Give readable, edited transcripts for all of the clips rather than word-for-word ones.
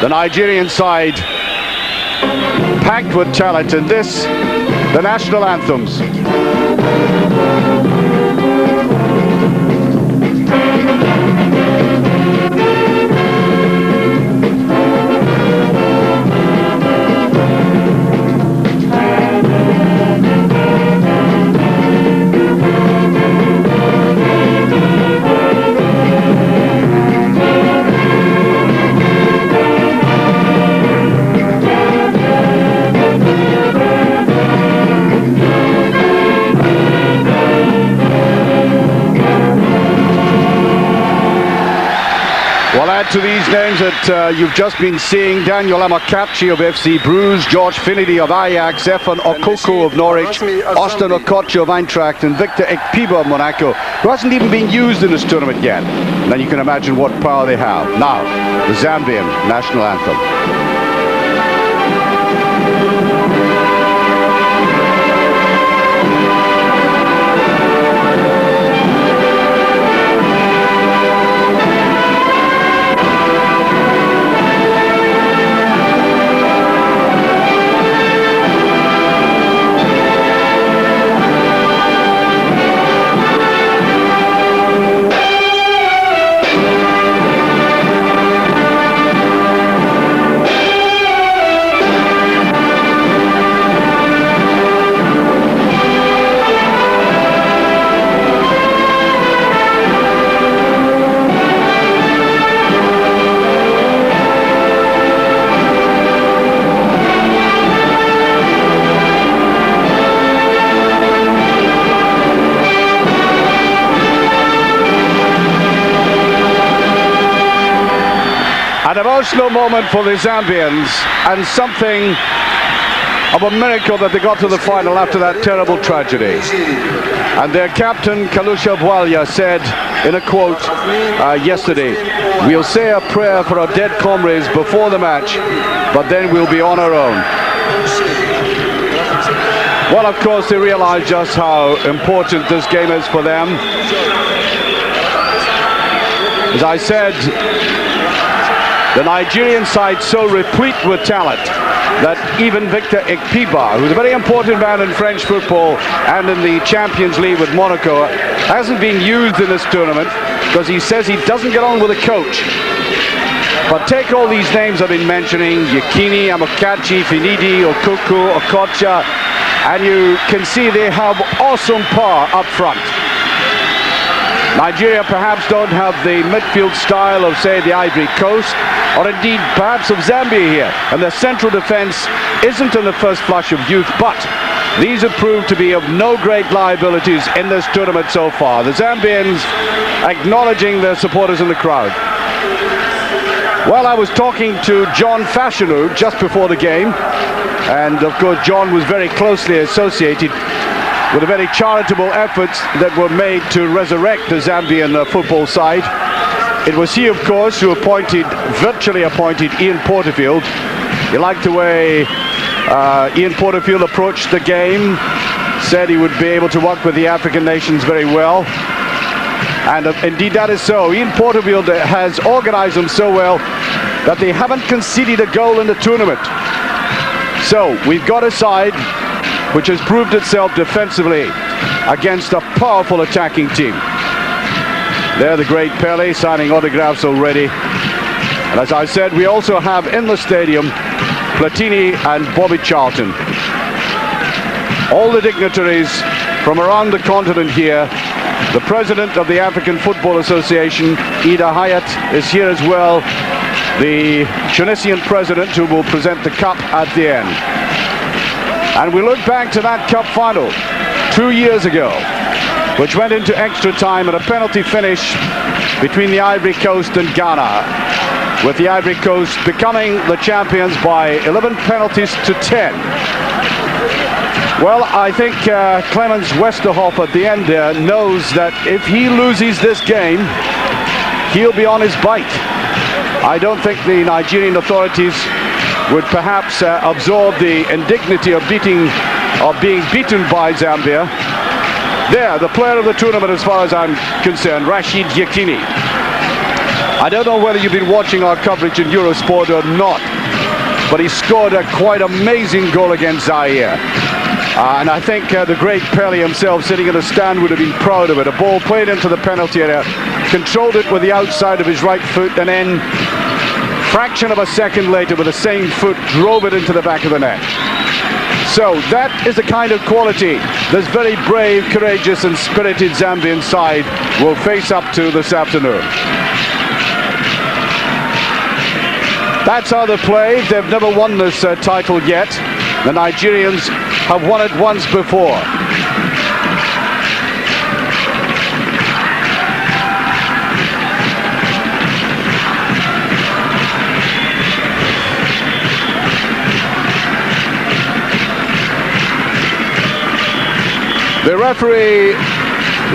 The Nigerian side packed with talent, and this, the national anthems. Well, add to these names that you've just been seeing: Daniel Amokachi of FC Bruges, George Finidi of Ajax, Efan Okoko of Norwich, Austin Okocha of Eintracht, and Victor Ekpiba of Monaco, who hasn't even been used in this tournament yet. And then you can imagine what power they have. Now, the Zambian national anthem. An emotional moment for the Zambians, and something of a miracle that they got to the final after that terrible tragedy. And their captain, Kalusha Bwalya, said in a quote yesterday, "We'll say a prayer for our dead comrades before the match, but then we'll be on our own." Well, of course, they realize just how important this game is for them. As I said, the Nigerian side so replete with talent that even Victor Ekpiba, who's a very important man in French football and in the Champions League with Monaco, hasn't been used in this tournament because he says he doesn't get on with the coach. But take all these names I've been mentioning: Yekini, Amokachi, Finidi, Okoko, Okocha, and you can see they have awesome power up front. Nigeria perhaps don't have the midfield style of, say, the Ivory Coast, or indeed perhaps of Zambia here, and their central defense isn't in the first flush of youth, but these have proved to be of no great liabilities in this tournament so far. The Zambians acknowledging their supporters in the crowd. Well, I was talking to John Fashanu just before the game, and of course John was very closely associated with the very charitable efforts that were made to resurrect the Zambian football side. It was he, of course, who virtually appointed Ian Porterfield. He liked the way Ian Porterfield approached the game, said he would be able to work with the African nations very well. And indeed that is so. Ian Porterfield has organized them so well that they haven't conceded a goal in the tournament. So we've got a side which has proved itself defensively against a powerful attacking team. There, the great Pele signing autographs already. And as I said, we also have in the stadium Platini and Bobby Charlton. All the dignitaries from around the continent here. The president of the African Football Association, Ida Hayat, is here as well. The Tunisian president, who will present the cup at the end. And we look back to that cup final 2 years ago, which went into extra time at a penalty finish between the Ivory Coast and Ghana, with the Ivory Coast becoming the champions by 11 penalties to 10. Well, I think Clemens Westerhoff at the end there knows that if he loses this game, he'll be on his bike. I don't think the Nigerian authorities would perhaps absorb the indignity of being beaten by Zambia. There, the player of the tournament as far as I'm concerned, Rashid Yekini. I don't know whether you've been watching our coverage in Eurosport or not, but he scored a quite amazing goal against Zaire. And I think the great Pelé himself, sitting in the stand, would have been proud of it. A ball played into the penalty area, controlled it with the outside of his right foot, and then, fraction of a second later, with the same foot, drove it into the back of the net. So that is the kind of quality this very brave, courageous and spirited Zambian side will face up to this afternoon. That's how they play. They've never won this title yet. The Nigerians have won it once before. The referee,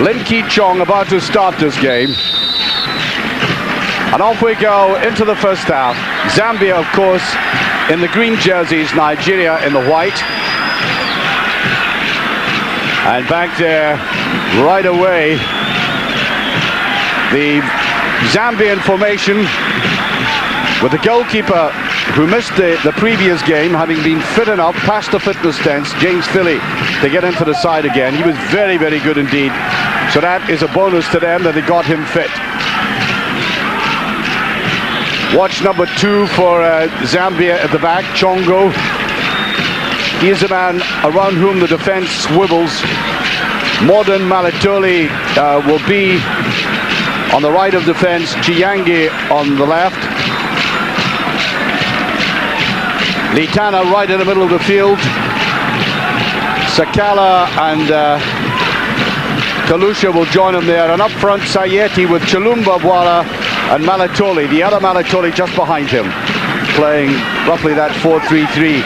Lin Ki-chong, about to start this game. And off we go into the first half. Zambia, of course, in the green jerseys, Nigeria in the white. And back there, right away, the Zambian formation with the goalkeeper who missed the previous game, having been fit enough, past the fitness test, James Philly, to get into the side again. He was very, very good indeed. So that is a bonus to them that they got him fit. Watch number 2 for Zambia at the back, Chongo. He is a man around whom the defense swivels. Modern Malatoli will be on the right of defense, Chiyangi on the left. Litana right in the middle of the field. Sakala and Kalusha will join him there. And up front, Sayeti with Chilumba, Bwala and Malatoli. The other Malatoli just behind him, playing roughly that 4-3-3.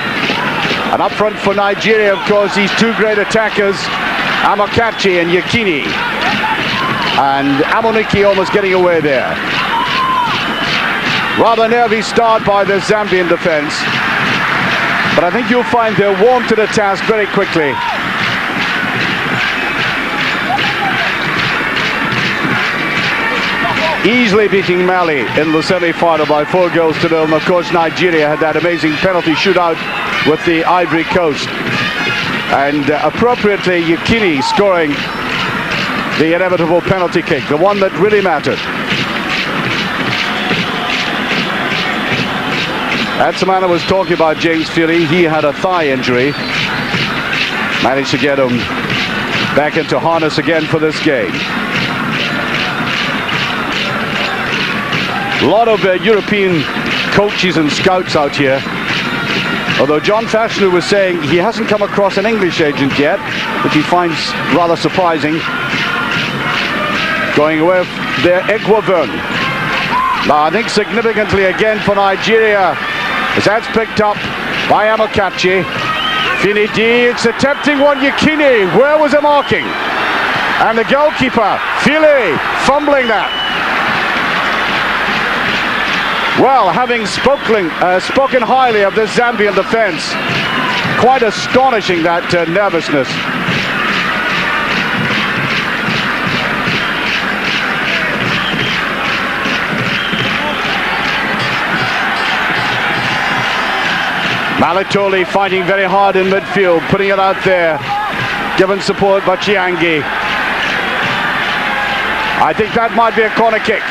And up front for Nigeria, of course, these two great attackers, Amokachi and Yekini. And Amoniki almost getting away there. Rather nervy start by the Zambian defense. But I think you'll find they're warm to the task very quickly. Easily beating Mali in the semi-final by 4 goals to 0. And of course, Nigeria had that amazing penalty shootout with the Ivory Coast. And appropriately, Yekini scoring the inevitable penalty kick, the one that really mattered. That's the man I was talking about, James Philly. He had a thigh injury. Managed to get him back into harness again for this game. A lot of European coaches and scouts out here. Although John Fashanu was saying he hasn't come across an English agent yet, which he finds rather surprising. Going away with their Eguavern. Now I think significantly again for Nigeria, as that's picked up by Amokachi. Finidi, it's a tempting one, Yekini. Where was the marking? And the goalkeeper, Fili, fumbling that. Well, having spoken highly of this Zambian defense, quite astonishing that nervousness. Malatoli fighting very hard in midfield, putting it out there, given support by Chiyangi. I think that might be a corner kick.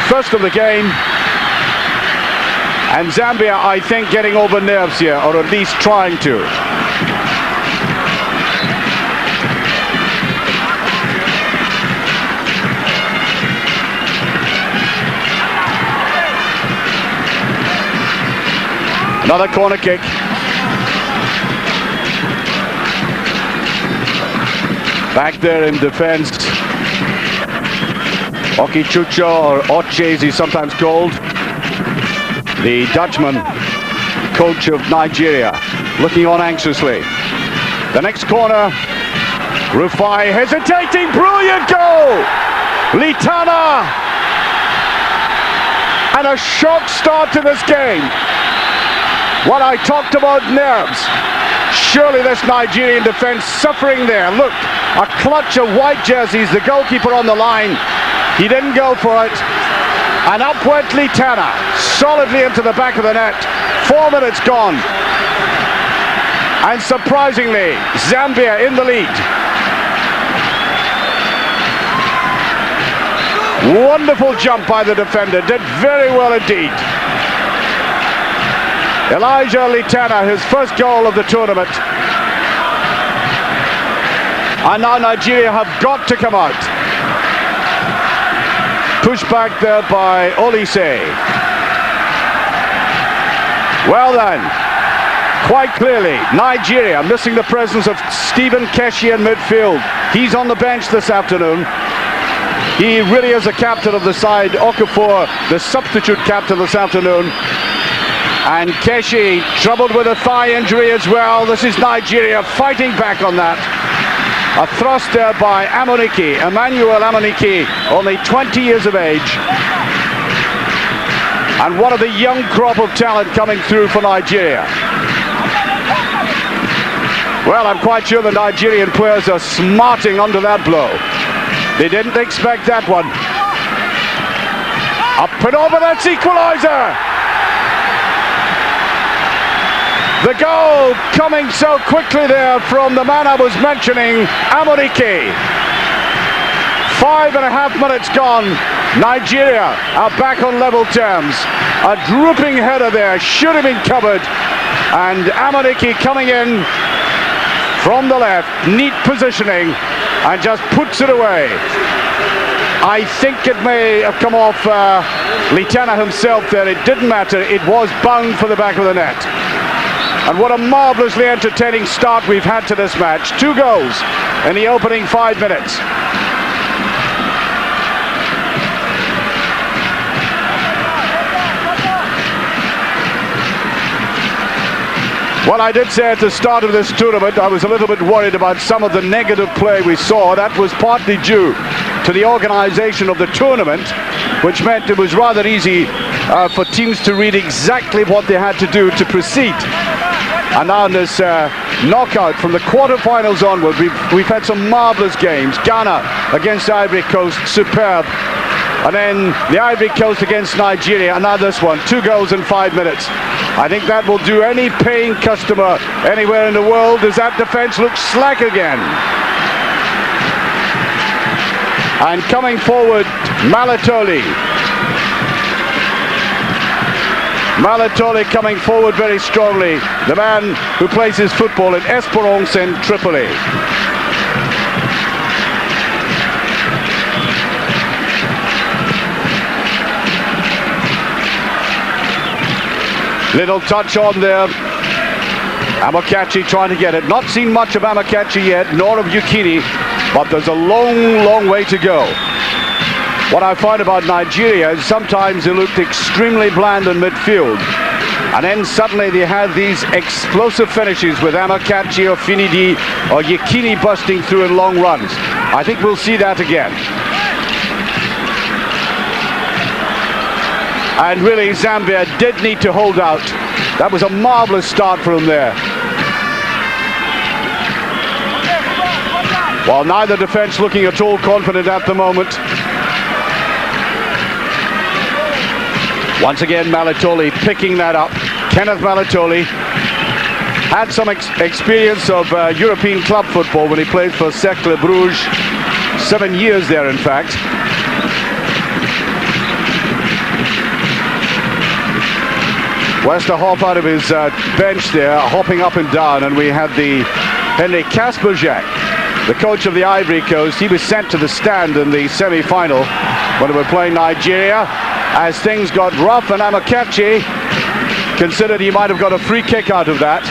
First of the game. And Zambia, I think, getting over nerves here, or at least trying to. Another corner kick. Back there in defense, Okichucho, or Oche as he's sometimes called, the Dutchman, coach of Nigeria, looking on anxiously. The next corner, Rufai hesitating, brilliant goal! Litana! And a shock start to this game. What I talked about nerves. Surely this Nigerian defense suffering there. Look, a clutch of white jerseys, the goalkeeper on the line. He didn't go for it. And up went Litana, solidly into the back of the net. 4 minutes gone. And surprisingly, Zambia in the lead. Wonderful jump by the defender, did very well indeed. Elijah Litana, his first goal of the tournament. And now Nigeria have got to come out. Pushed back there by Olise. Well then, quite clearly, Nigeria missing the presence of Stephen Keshi in midfield. He's on the bench this afternoon. He really is the captain of the side. Okafor, the substitute captain this afternoon. And Keshi troubled with a thigh injury as well. This is Nigeria fighting back on that. A thrust there by Amunike, Emmanuel Amunike, only 20 years of age. And one of the young crop of talent coming through for Nigeria. Well, I'm quite sure the Nigerian players are smarting under that blow. They didn't expect that one. Up and over, that's equaliser! The goal coming so quickly there from the man I was mentioning, Amunike. 5.5 minutes gone. Nigeria are back on level terms. A drooping header there, should have been covered. And Amunike coming in from the left, neat positioning, and just puts it away. I think it may have come off Litana himself there. It didn't matter. It was bound for the back of the net. And what a marvellously entertaining start we've had to this match. 2 goals in the opening 5 minutes. Well, I did say at the start of this tournament I was a little bit worried about some of the negative play we saw. That was partly due to the organisation of the tournament, which meant it was rather easy for teams to read exactly what they had to do to proceed. And now in this knockout from the quarterfinals onward, we've had some marvellous games. Ghana against Ivory Coast, superb. And then the Ivory Coast against Nigeria, and now this one, 2 goals in 5 minutes. I think that will do any paying customer anywhere in the world, as that defence looks slack again. And coming forward, Malatoli. Malatoli coming forward very strongly. The man who plays his football in Esperance in Tripoli. Little touch on there. Amokachi trying to get it. Not seen much of Amokachi yet, nor of Yukini, but there's a long, long way to go. What I find about Nigeria is sometimes they looked extremely bland in midfield. And then suddenly they had these explosive finishes with Amokachi or Finidi or Yukini busting through in long runs. I think we'll see that again. And really, Zambia did need to hold out. That was a marvellous start for them there. While neither defence looking at all confident at the moment. Once again, Malatoli picking that up. Kenneth Malatoli had some experience of European club football when he played for Cercle Bruges. 7 years there, in fact. Wester hop out of his bench there, hopping up and down, and we had the Henry Kasperjak, the coach of the Ivory Coast. He was sent to the stand in the semi-final when they were playing Nigeria. As things got rough, and Amokachi considered he might have got a free kick out of that.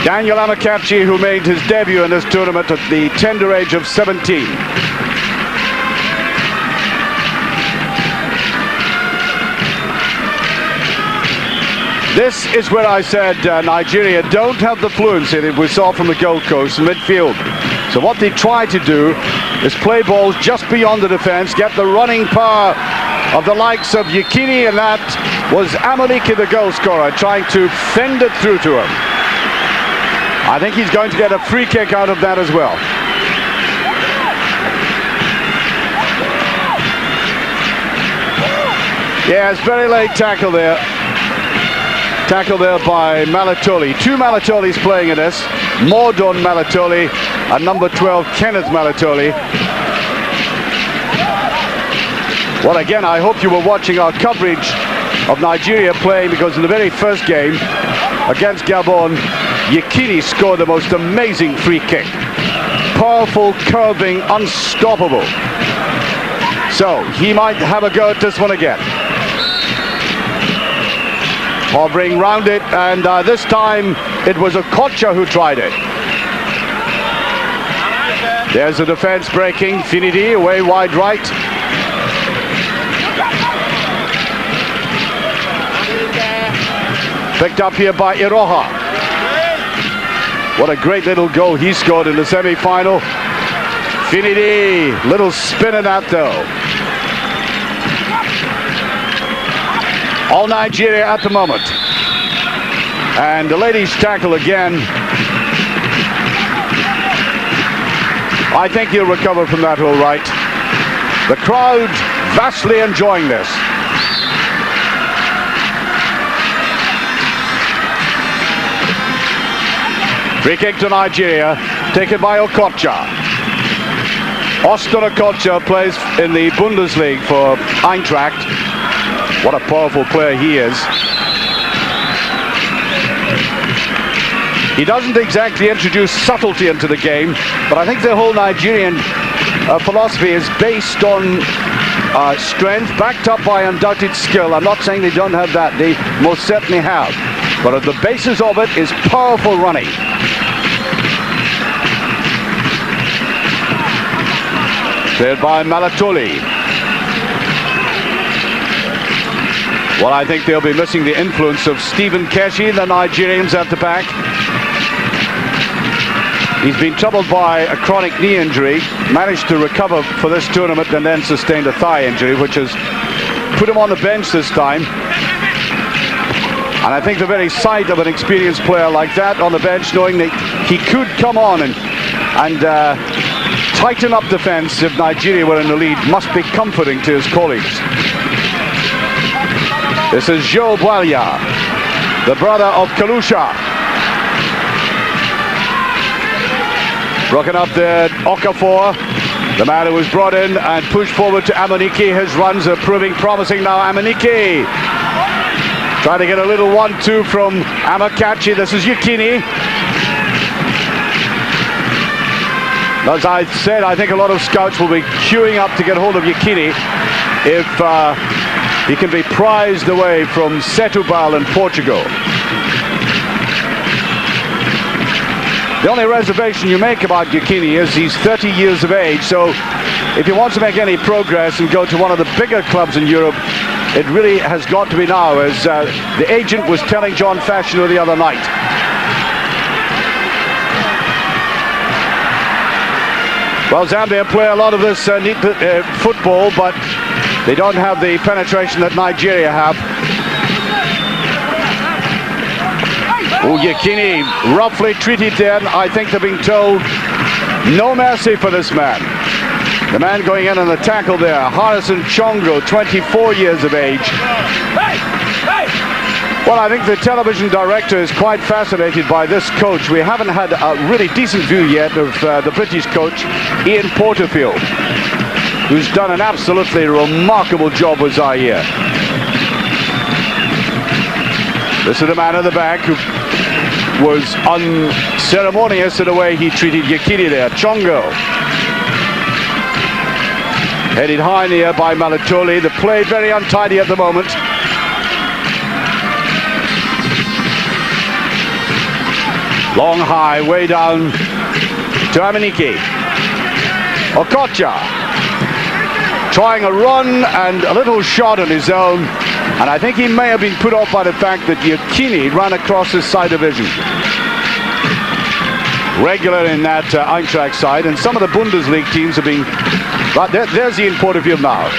Daniel Amokachi, who made his debut in this tournament at the tender age of 17. This is where I said Nigeria don't have the fluency that we saw from the Gold Coast in midfield. So what they try to do is play balls just beyond the defence, get the running power of the likes of Yukini, and that was Amunike, the goal scorer, trying to fend it through to him. I think he's going to get a free kick out of that as well. Yes, very late tackle there. Tackle there by Malatoli. Two Malatolis playing in this. Mordon Malatoli and number 12, Kenneth Malatoli. Well, again, I hope you were watching our coverage of Nigeria playing, because in the very first game against Gabon, Yekini scored the most amazing free kick. Powerful, curving, unstoppable. So he might have a go at this one again. Hovering round it, and this time it was Okocha who tried it. There's the defense breaking. Finidi away wide right. Picked up here by Iroha. What a great little goal he scored in the semi-final. Finidi, little spin in that though. All Nigeria at the moment. And the ladies tackle again. I think he'll recover from that all right. The crowd vastly enjoying this. Free kick to Nigeria, taken by Okocha. Austin Okocha plays in the Bundesliga for Eintracht. What a powerful player he is. He doesn't exactly introduce subtlety into the game, but I think the whole Nigerian philosophy is based on strength, backed up by undoubted skill. I'm not saying they don't have that, they most certainly have. But at the basis of it is powerful running. Cleared by Malatoli. Well, I think they'll be missing the influence of Stephen Keshi, the Nigerians at the back. He's been troubled by a chronic knee injury, managed to recover for this tournament and then sustained a thigh injury, which has put him on the bench this time. And I think the very sight of an experienced player like that on the bench, knowing that he could come on and tighten up defense if Nigeria were in the lead, must be comforting to his colleagues. This is Joe Bwalia, the brother of Kalusha. Broken up there, Okafor, the man who was brought in and pushed forward to Amunike. His runs are proving promising now. Amunike trying to get a little 1-2 from Amakachi. This is Yekini. As I said, I think a lot of scouts will be queuing up to get hold of Yekini if he can be prized away from Setúbal in Portugal. The only reservation you make about Yekini is he's 30 years of age, so if he wants to make any progress and go to one of the bigger clubs in Europe, it really has got to be now, as the agent was telling John Fashioner the other night. Well, Zambia play a lot of this neat football, but they don't have the penetration that Nigeria have. Oh, Yekini roughly treated there. I think they're being told no mercy for this man. The man going in on the tackle there, Harrison Chongo, 24 years of age. Well, I think the television director is quite fascinated by this coach. We haven't had a really decent view yet of the British coach, Ian Porterfield, who's done an absolutely remarkable job with Zaire. This is the man at the back who was unceremonious in the way he treated Yekini there. Chongo. Headed high in the air by Malatoli. The play very untidy at the moment. Long high, way down to Amunike. Okocha trying a run and a little shot on his own, and I think he may have been put off by the fact that Yekini ran across his side of vision. Regular in that Eintracht side, and some of the Bundesliga teams have been. But there's Ian Porterfield now,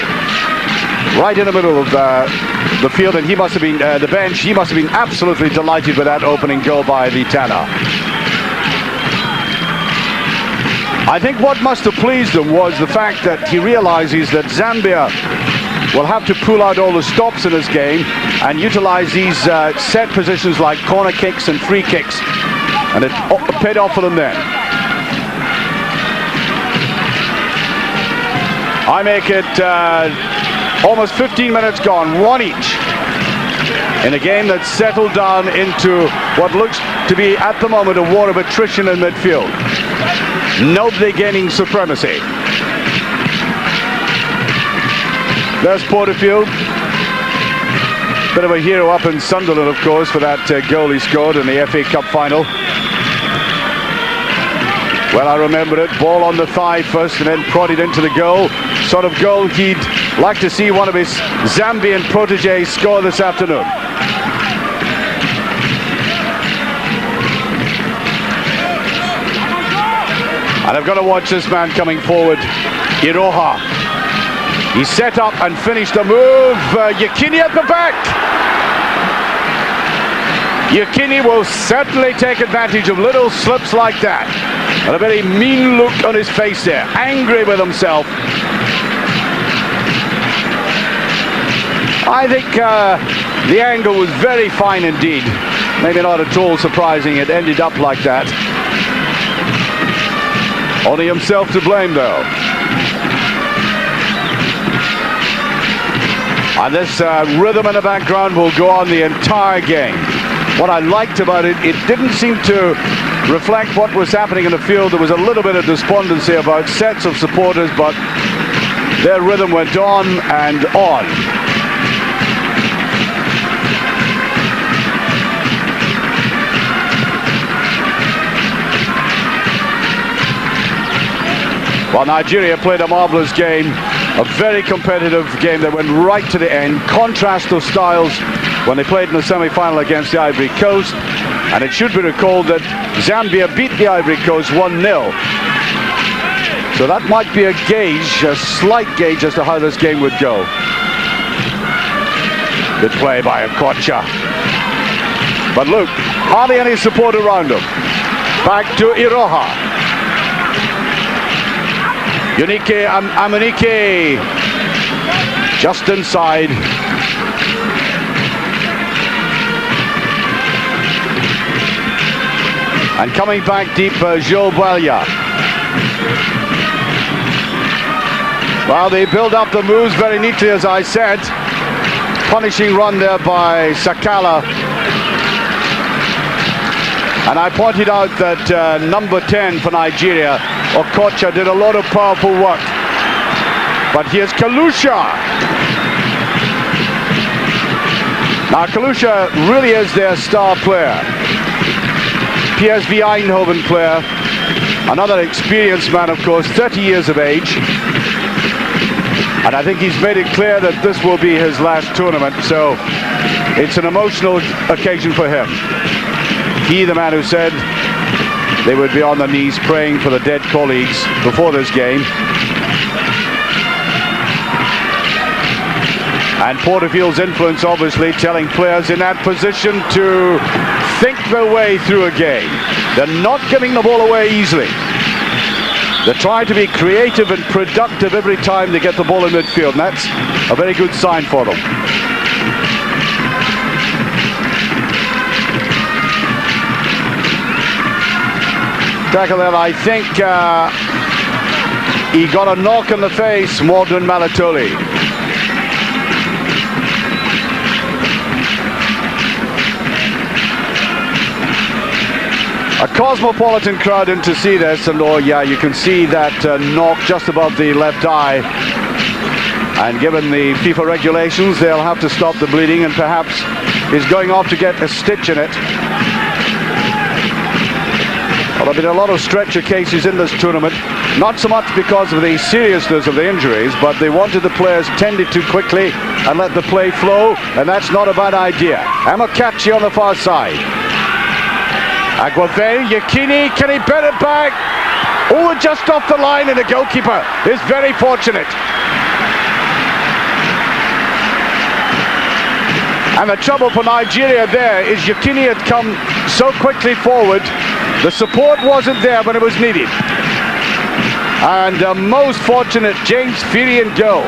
right in the middle of the field, and he must have been the bench. He must have been absolutely delighted with that opening goal by the Tana. I think what must have pleased him was the fact that he realizes that Zambia will have to pull out all the stops in this game and utilize these set positions like corner kicks and free kicks. And it paid off for them then. I make it almost 15 minutes gone, one each, in a game that's settled down into what looks to be, at the moment, a war of attrition in midfield. Nobody gaining supremacy. There's Porterfield. Bit of a hero up in Sunderland, of course, for that goal he scored in the FA Cup final. Well, I remember it. Ball on the thigh first and then prodded into the goal. Sort of goal he'd like to see one of his Zambian proteges score this afternoon. And I've got to watch this man coming forward, Iroha. He set up and finished the move. Yekini at the back. Yekini will certainly take advantage of little slips like that. And a very mean look on his face there, angry with himself. I think the angle was very fine indeed. Maybe not at all surprising it ended up like that. Only himself to blame though. And this rhythm in the background will go on the entire game. What I liked about it, it didn't seem to reflect what was happening in the field. There was a little bit of despondency about sets of supporters, but their rhythm went on and on. Well, Nigeria played a marvellous game, a very competitive game that went right to the end. Contrast of styles when they played in the semi-final against the Ivory Coast. And it should be recalled that Zambia beat the Ivory Coast 1-0. So that might be a gauge, a slight gauge as to how this game would go. Good play by Okocha. But look, hardly any support around him. Back to Iroha. Unique Amunike just inside. And coming back deep, Joe Balya. Well, they build up the moves very neatly, as I said. Punishing run there by Sakala. And I pointed out that number 10 for Nigeria, Okocha, did a lot of powerful work. But here's Kalusha. Now, Kalusha really is their star player. PSV Eindhoven player, another experienced man, of course, 30 years of age. And I think he's made it clear that this will be his last tournament, so it's an emotional occasion for him. He, the man who said they would be on their knees praying for the dead colleagues before this game. And Porterfield's influence, obviously, telling players in that position to think their way through a game. They're not giving the ball away easily. They're trying to be creative and productive every time they get the ball in midfield, and that's a very good sign for them. Tackle there, I think he got a knock in the face, Mordun Malatoli. A cosmopolitan crowd in to see this, and oh yeah, you can see that knock just above the left eye. And given the FIFA regulations, they'll have to stop the bleeding, and perhaps he's going off to get a stitch in it. Well, there have been a lot of stretcher cases in this tournament, not so much because of the seriousness of the injuries, but they wanted the players tended to quickly and let the play flow, and that's not a bad idea. Amokachi on the far side. Aguave, Yekini, can he bet it back? Oh, just off the line, and the goalkeeper is very fortunate. And the trouble for Nigeria there is Yekini had come so quickly forward, the support wasn't there when it was needed. And most fortunate James Firian goal.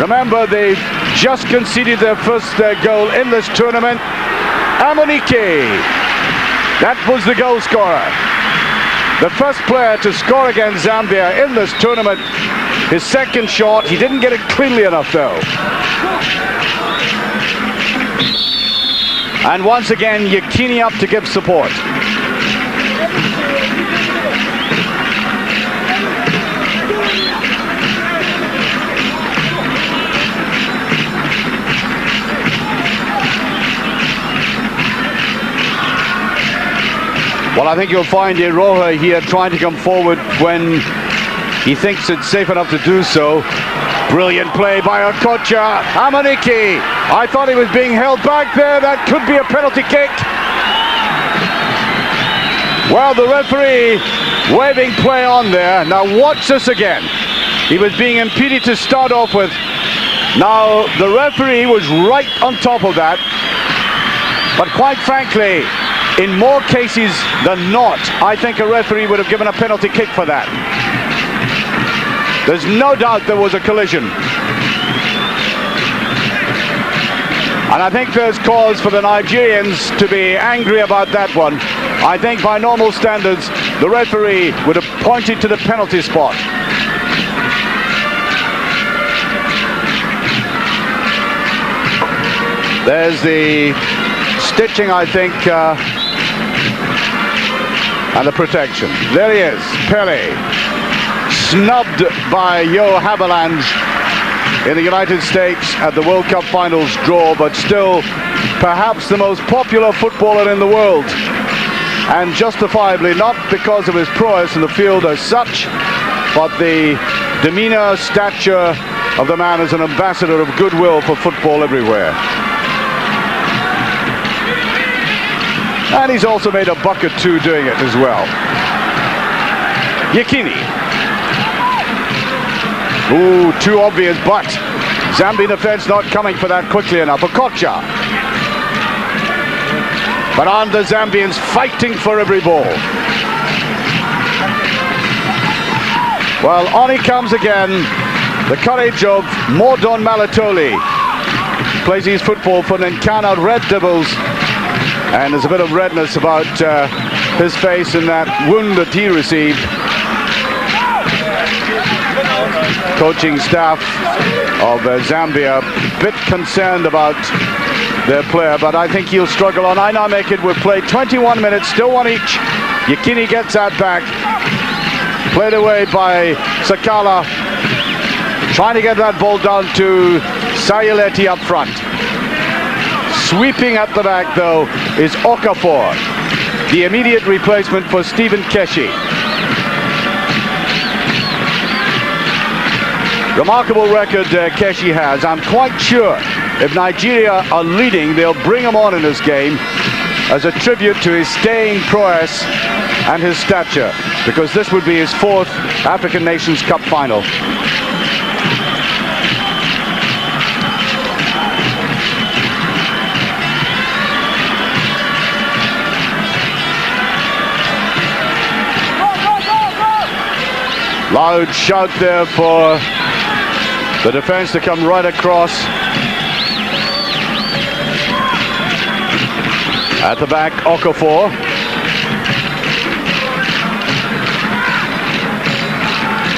Remember, they've just conceded their first goal in this tournament. Amunike, that was the goal scorer. The first player to score against Zambia in this tournament. His second shot, he didn't get it cleanly enough though. And once again, Yakini up to give support. Well, I think you'll find Iroha here trying to come forward when he thinks it's safe enough to do so. Brilliant play by Okocha. Amunike, I thought he was being held back there. That could be a penalty kick. Well, the referee waving play on there. Now watch this again. He was being impeded to start off with. Now the referee was right on top of that. But quite frankly, in more cases than not, I think a referee would have given a penalty kick for that. There's no doubt there was a collision. And I think there's cause for the Nigerians to be angry about that one. I think by normal standards, the referee would have pointed to the penalty spot. There's the stitching, I think, and the protection. There he is, Pele. Snubbed by Yo Haviland in the United States at the World Cup Finals draw, but still perhaps the most popular footballer in the world. And justifiably, not because of his prowess in the field as such, but the demeanor, stature of the man as an ambassador of goodwill for football everywhere. And he's also made a buck or two doing it as well. Yakini. Ooh, too obvious, but Zambian defense not coming for that quickly enough. Okocha. But on the Zambians fighting for every ball. Well, on he comes again. The courage of Mordon Malatoli. Plays his football for Nankana Red Devils. And there's a bit of redness about his face in that wound that he received. Coaching staff of Zambia a bit concerned about their player, but I think he'll struggle on. I now make it. We've played 21 minutes, still one each. Yakini gets that back. Played away by Sakala. Trying to get that ball down to Sayaleti up front. Sweeping at the back, though, is Okafor, the immediate replacement for Stephen Keshi. Remarkable record Keshi has. I'm quite sure if Nigeria are leading, they'll bring him on in this game as a tribute to his staying prowess and his stature, because this would be his 4th African Nations Cup final. Loud shout there for the defense to come right across. At the back, Okafor.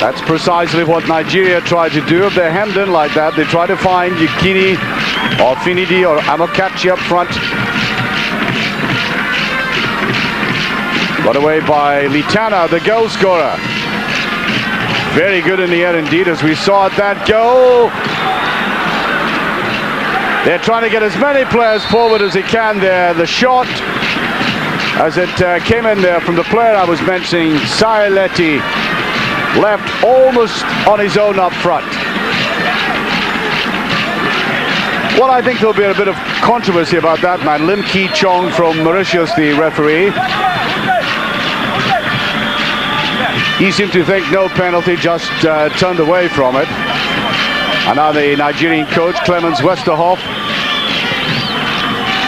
That's precisely what Nigeria tried to do. If they're hemmed in like that, they try to find Yakini or Finidi or Amokachi up front. Got away by Litana, the goal scorer. Very good in the air indeed, as we saw at that goal. They're trying to get as many players forward as they can there. The shot, as it came in there from the player I was mentioning, Sayaleti, left almost on his own up front. Well, I think there'll be a bit of controversy about that man. Lim Ki Chong from Mauritius, the referee. He seemed to think no penalty, just turned away from it. And now the Nigerian coach, Clemens Westerhoff.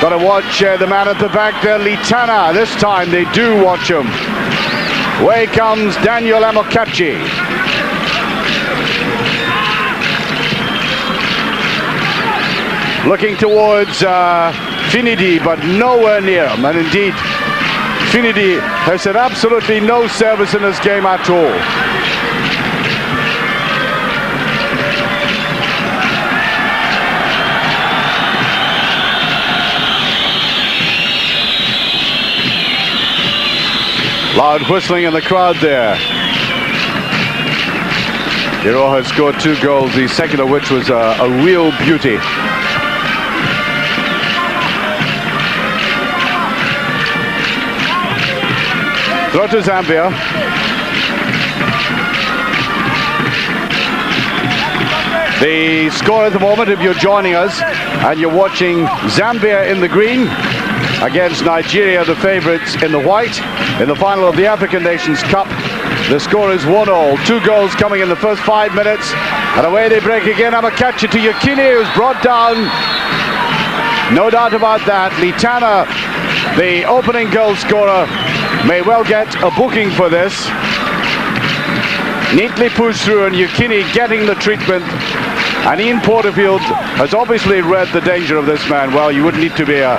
Got to watch the man at the back there, Litana. This time they do watch him. Away comes Daniel Amokachi. looking towards Finidi, but nowhere near him. And indeed, Finidi has had absolutely no service in this game at all. Loud whistling in the crowd there. Iroha has scored 2 goals, the second of which was a real beauty. Throw to Zambia. The score at the moment, if you're joining us and you're watching, Zambia in the green against Nigeria, the favourites, in the white, in the final of the African Nations Cup. The score is 1-1. 2 goals coming in the first 5 minutes. And away they break again. Amakatchi to Yukini, who's brought down. No doubt about that. Litana, the opening goal scorer, may well get a booking for this. Neatly pushed through, and Yukini getting the treatment. And Ian Porterfield has obviously read the danger of this man. Well, you wouldn't need to be a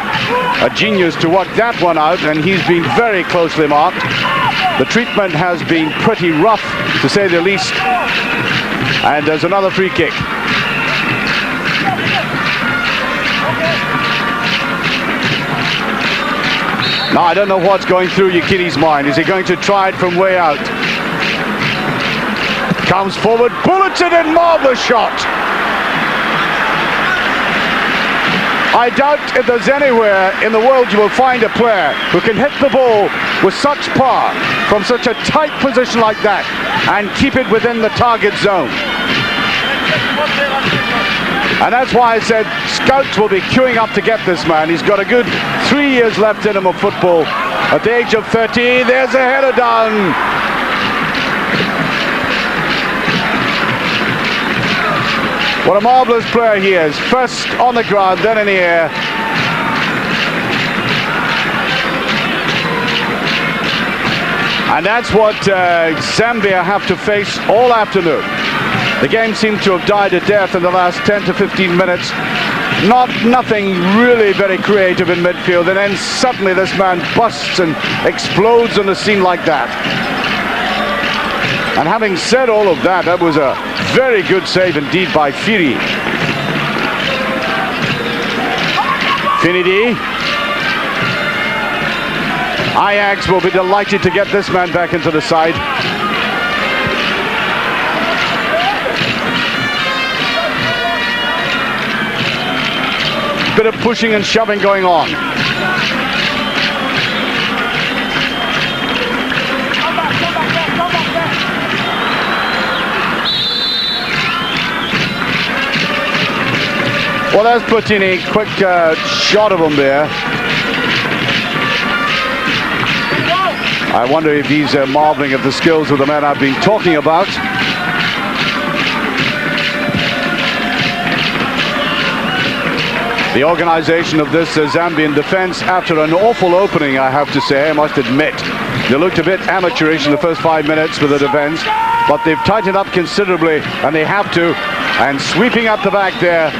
genius to work that one out, and he's been very closely marked. The treatment has been pretty rough, to say the least. And there's another free kick. Now, I don't know what's going through Yukini's mind. Is he going to try it from way out? Comes forward, bullets it in, marvelous shot. I doubt if there's anywhere in the world you will find a player who can hit the ball with such power from such a tight position like that and keep it within the target zone. And that's why I said scouts will be queuing up to get this man. He's got a good 3 years left in him of football. At the age of 30, there's a header down. What a marvellous player he is. First on the ground, then in the air. And that's what Zambia have to face all afternoon. The game seemed to have died a death in the last 10 to 15 minutes. Nothing really very creative in midfield, and then suddenly this man busts and explodes on the scene like that. And having said all of that, that was a very good save indeed by Firi. Finidi. Ajax will be delighted to get this man back into the side. Bit of pushing and shoving going on. Well, there's Platini, quick shot of him there. I wonder if he's marveling at the skills of the man I've been talking about. The organisation of this Zambian defence, after an awful opening, I have to say, I must admit. They looked a bit amateurish in the first 5 minutes with the defence, but they've tightened up considerably, and they have to. And sweeping up the back there,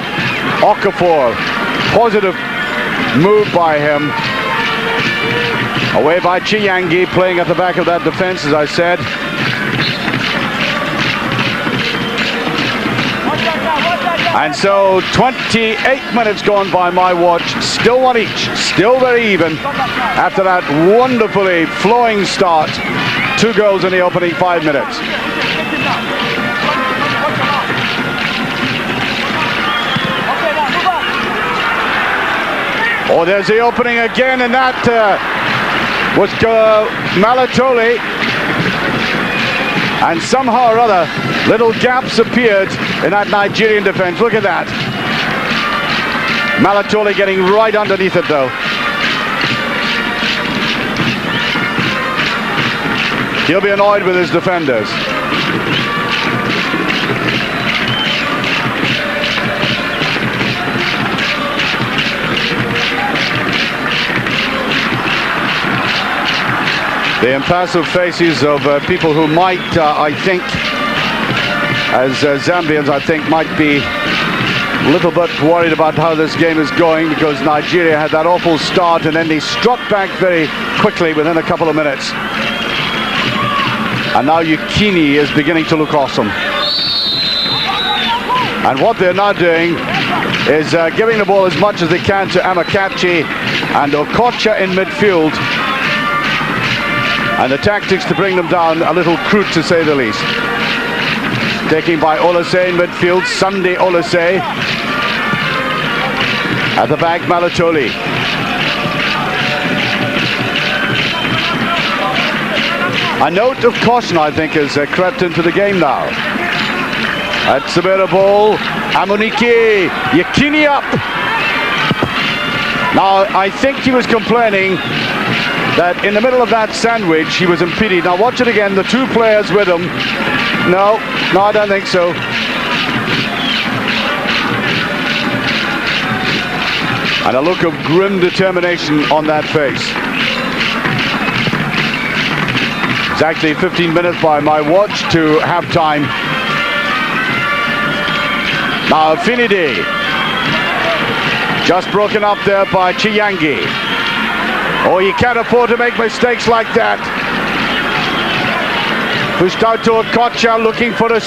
Okafor, positive move by him. Away by Chiyangi, playing at the back of that defence, as I said. And so 28 minutes gone by my watch, still one each, still very even after that wonderfully flowing start. 2 goals in the opening 5 minutes. Oh, there's the opening again, and that was Malatoli. And somehow or other, little gaps appeared in that Nigerian defence. Look at that. Malatoli getting right underneath it, though. He'll be annoyed with his defenders. The impassive faces of people who might, I think, as Zambians, I think, might be a little bit worried about how this game is going because Nigeria had that awful start and then they struck back very quickly within a couple of minutes. And now Yekini is beginning to look awesome. And what they're now doing is giving the ball as much as they can to Amakachi and Okocha in midfield. And the tactics to bring them down a little crude, to say the least. Taking by Olise in midfield, Sunday Olise. At the back, Malatoli. A note of caution, I think, has crept into the game now. That's a bit of ball. Amunike, Yekini up. Now, I think he was complaining that in the middle of that sandwich, he was impeded. Now, watch it again. The two players with him. No, I don't think so. And a look of grim determination on that face. Exactly 15 minutes by my watch to half-time. Now Finidi. Just broken up there by Chiyangi. Oh, you can't afford to make mistakes like that. Pushed out to Okocha, looking for a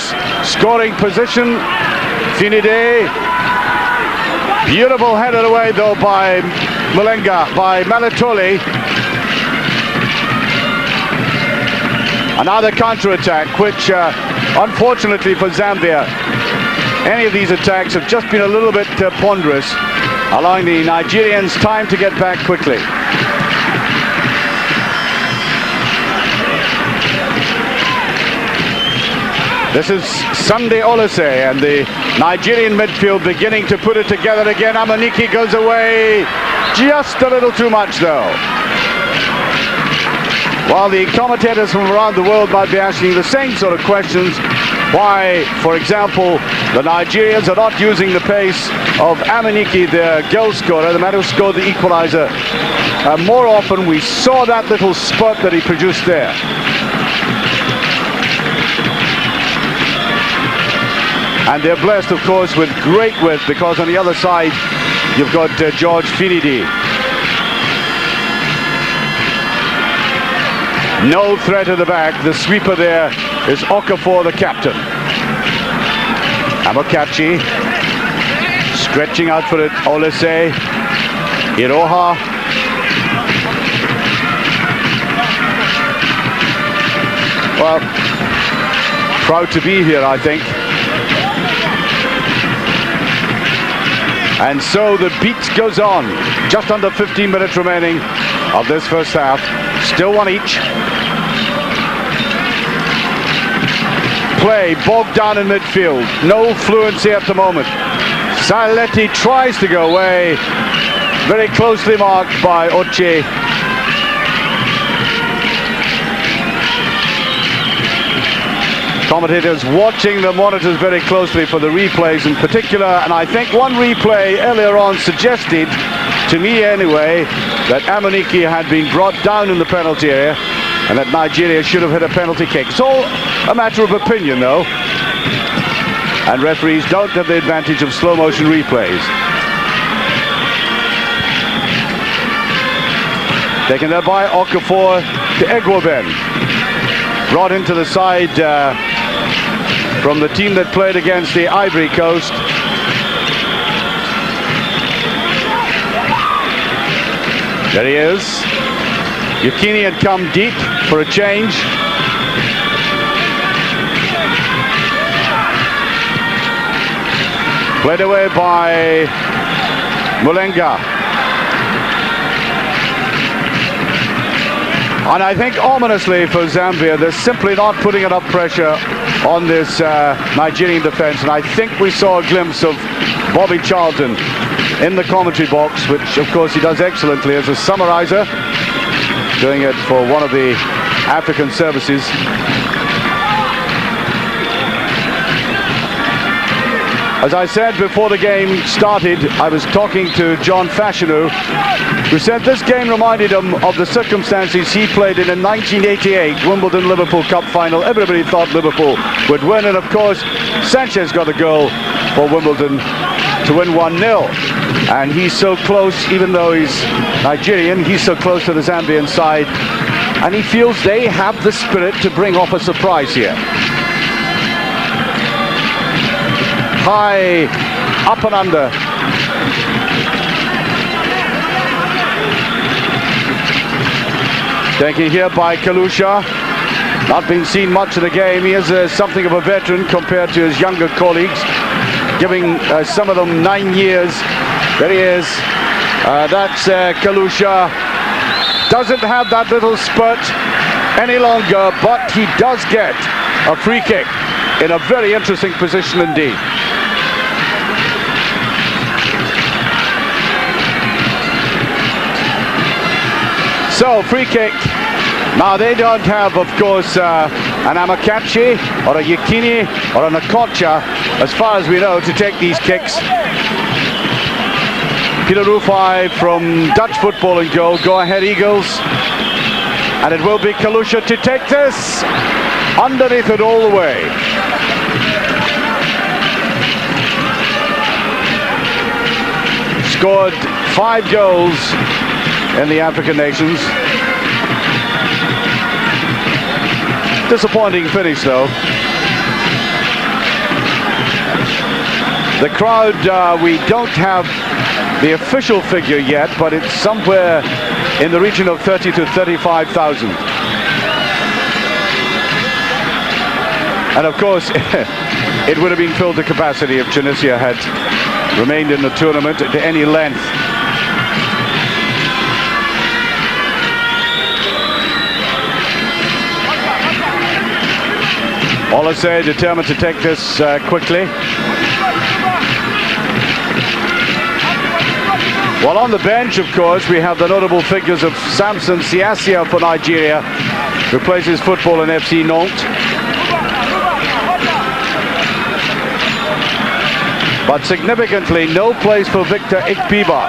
scoring position. Finidi. Beautiful headed away though by Malatoli. Another counter-attack, which unfortunately for Zambia, any of these attacks have just been a little bit ponderous, allowing the Nigerians time to get back quickly. This is Sunday Olise and the Nigerian midfield beginning to put it together again. Amunike goes away, just a little too much though. While the commentators from around the world might be asking the same sort of questions, why, for example, the Nigerians are not using the pace of Amunike, their goal scorer, the man who scored the equalizer. More often we saw that little spurt that he produced there. And they're blessed, of course, with great width, because on the other side you've got George Finidi. No threat at the back. The sweeper there is Okafor, the captain. Amakachi stretching out for it. Olise, Iroha. Well, proud to be here, I think. And so the beat goes on. Just under 15 minutes remaining of this first half. Still one each. Play bogged down in midfield. No fluency at the moment. Saletti tries to go away. Very closely marked by Oche. Commentators watching the monitors very closely for the replays in particular, and I think one replay earlier on suggested, to me anyway, that Amunike had been brought down in the penalty area and that Nigeria should have hit a penalty kick. It's all a matter of opinion though, and referees don't have the advantage of slow motion replays. Taken there by Okafor to Egwoben, brought into the side from the team that played against the Ivory Coast. There he is. Yekini had come deep for a change. Played away by Mulenga. And I think ominously for Zambia, they're simply not putting enough pressure on this Nigerian defense. And I think we saw a glimpse of Bobby Charlton in the commentary box, which of course he does excellently as a summarizer, doing it for one of the African services. As I said before the game started, I was talking to John Fashanu, who said this game reminded him of the circumstances he played in 1988 Wimbledon-Liverpool Cup final. Everybody thought Liverpool would win, and of course Sanchez got a goal for Wimbledon to win 1-0. And he's so close, even though he's Nigerian, he's so close to the Zambian side. And he feels they have the spirit to bring off a surprise here. High, up and under. Taken here by Kalusha. Not been seen much of the game. He is something of a veteran compared to his younger colleagues, giving some of them 9 years. There he is. That's Kalusha. Doesn't have that little spurt any longer, but he does get a free kick in a very interesting position indeed. So, free kick. Now, they don't have, of course, an Amakachi or a Yekini or an Akocha, as far as we know, to take these kicks. Peter Rufai from Dutch football in goal. Go ahead, Eagles. And it will be Kalusha to take this. Underneath it all the way. Scored 5 goals in the African nations. Disappointing finish, though. The crowd, we don't have the official figure yet, but it's somewhere in the region of 30 to 35,000. And of course, it would have been filled to capacity if Tunisia had remained in the tournament to any length. Olise determined to take this quickly. Well, on the bench, of course, we have the notable figures of Samson Siasia for Nigeria, who plays his football in FC Nantes. But significantly, no place for Victor Ikpiba.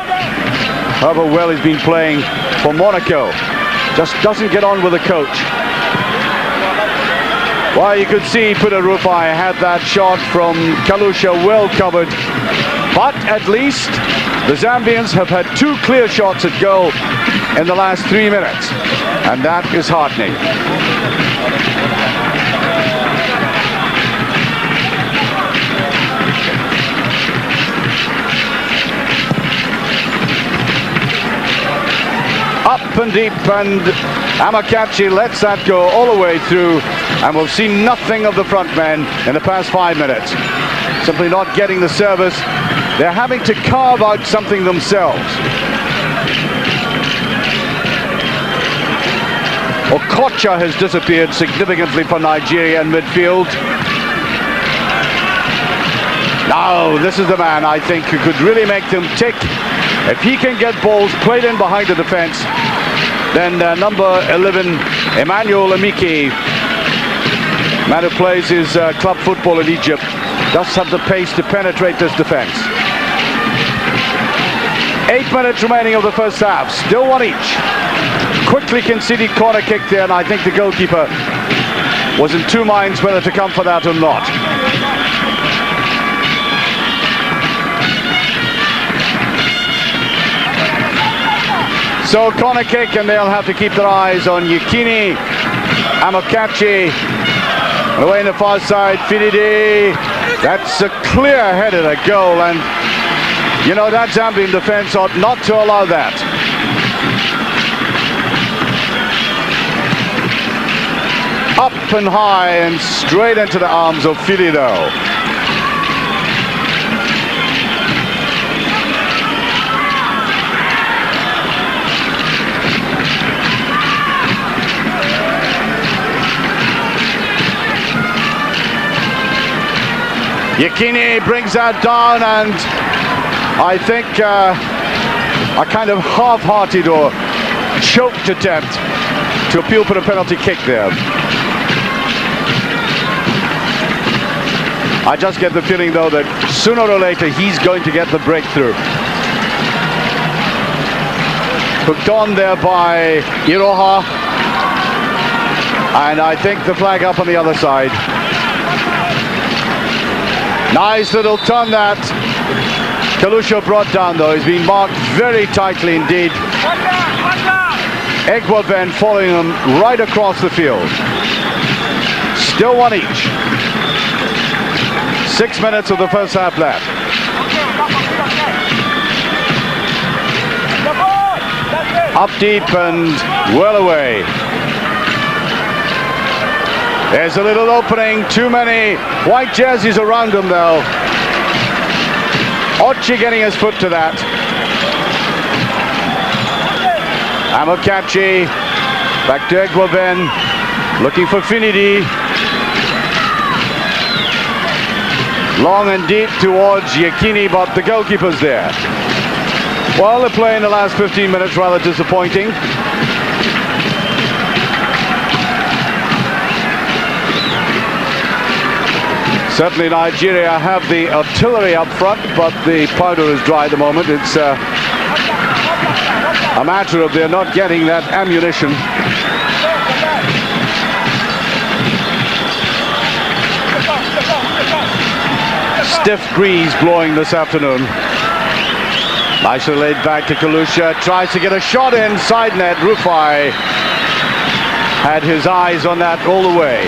However well he's been playing for Monaco. Just doesn't get on with the coach. Well, you could see Peter Rufai had that shot from Kalusha well covered. But at least the Zambians have had 2 clear shots at goal in the last 3 minutes. And that is heartening. Up and deep, and Amakachi lets that go all the way through. And we've seen nothing of the front men in the past 5 minutes. Simply not getting the service. They're having to carve out something themselves. Okocha has disappeared significantly for Nigeria in midfield. Now, this is the man, I think, who could really make them tick. If he can get balls played in behind the defense, then number 11, Emmanuel Amiki, man who plays his club football in Egypt, does have the pace to penetrate this defense. 8 minutes remaining of the first half, still 1 each. Quickly conceded corner kick there, and I think the goalkeeper was in 2 minds whether to come for that or not. So corner kick, and they'll have to keep their eyes on Yekini, Amakachi, away in the far side, Finidi. That's a clear headed a goal, and you know that Zambian defense ought not to allow that. Up and high and straight into the arms of Filido. Yekini brings that down, and I think a kind of half-hearted or choked attempt to appeal for a penalty kick there. I just get the feeling, though, that sooner or later he's going to get the breakthrough. Hooked on there by Iroha, and I think the flag up on the other side. Nice little turn that. Kalusha brought down though. He's been marked very tightly indeed. Egwoven following him right across the field. Still one each. 6 minutes of the first half left. Up deep and well away. There's a little opening. Too many white jerseys around him though. Ochi getting his foot to that. Amokachi back to Egwoven, looking for Finidi. Long and deep towards Yekini, but the goalkeeper's there. Well, the play in the last 15 minutes rather disappointing. Certainly Nigeria have the artillery up front, but the powder is dry at the moment. It's a matter of they're not getting that ammunition. Stiff breeze blowing this afternoon. Nicely laid back to Kalusha. Tries to get a shot in. Side net. Rufai had his eyes on that all the way.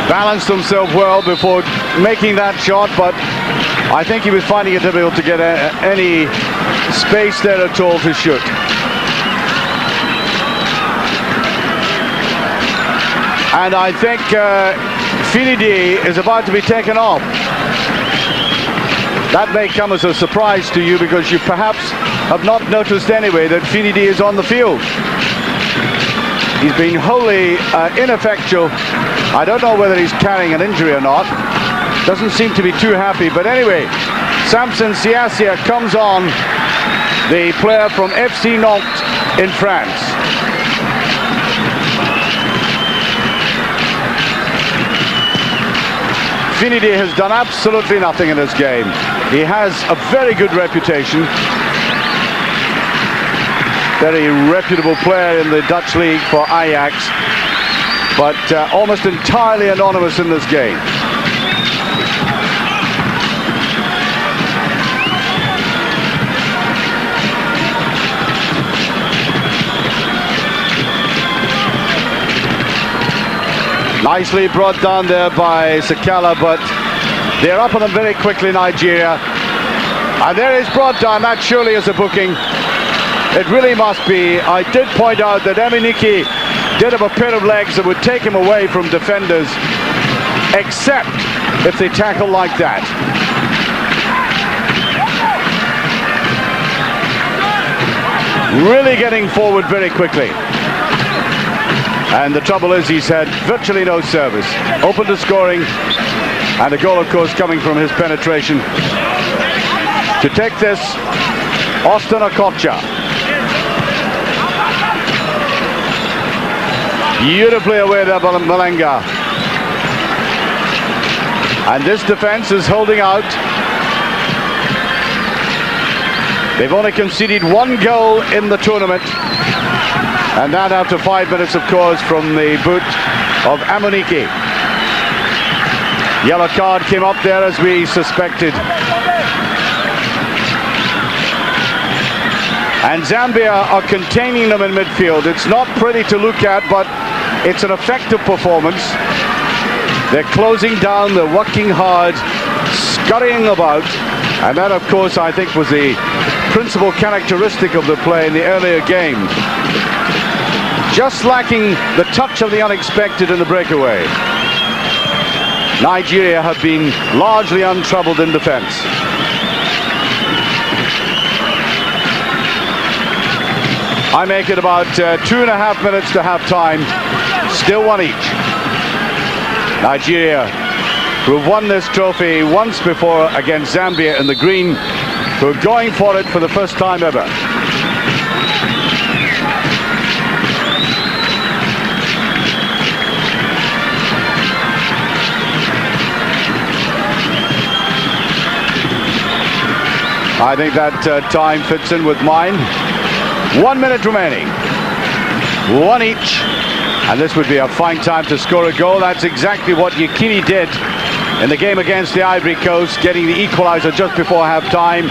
Balanced himself well before making that shot, but I think he was finding it difficult to get any space there at all to shoot. And I think Finidi is about to be taken off. That may come as a surprise to you because you perhaps have not noticed anyway that Finidi is on the field. He's been wholly ineffectual. I don't know whether he's carrying an injury or not. Doesn't seem to be too happy. But anyway, Samson Siasia comes on, the player from FC Nantes in France. Finidi has done absolutely nothing in this game. He has a very good reputation. Very reputable player in the Dutch league for Ajax, but almost entirely anonymous in this game. Nicely brought down there by Sakala, but they're up on them very quickly, Nigeria. And there is brought down. That surely is a booking. It really must be. I did point out that Emenike did have a pair of legs that would take him away from defenders, except if they tackle like that. Really getting forward very quickly. And the trouble is he's had virtually no service. Open to scoring, and a goal of course coming from his penetration. To take this, Austin Okocha. Beautifully away there by Malenga. And this defense is holding out. They've only conceded one goal in the tournament. And that after 5 minutes, of course, from the boot of Amunike. Yellow card came up there as we suspected. And Zambia are containing them in midfield. It's not pretty to look at, but it's an effective performance. They're closing down, they're working hard, scurrying about. And that, of course, I think was the principal characteristic of the play in the earlier game. Just lacking the touch of the unexpected in the breakaway. Nigeria have been largely untroubled in defense. I make it about 2.5 minutes to half time. Still one each. Nigeria, who have won this trophy once before against Zambia in the green, who are going for it for the first time ever. I think that time fits in with mine. 1 minute remaining. One each. And this would be a fine time to score a goal. That's exactly what Yekini did in the game against the Ivory Coast, getting the equalizer just before half-time.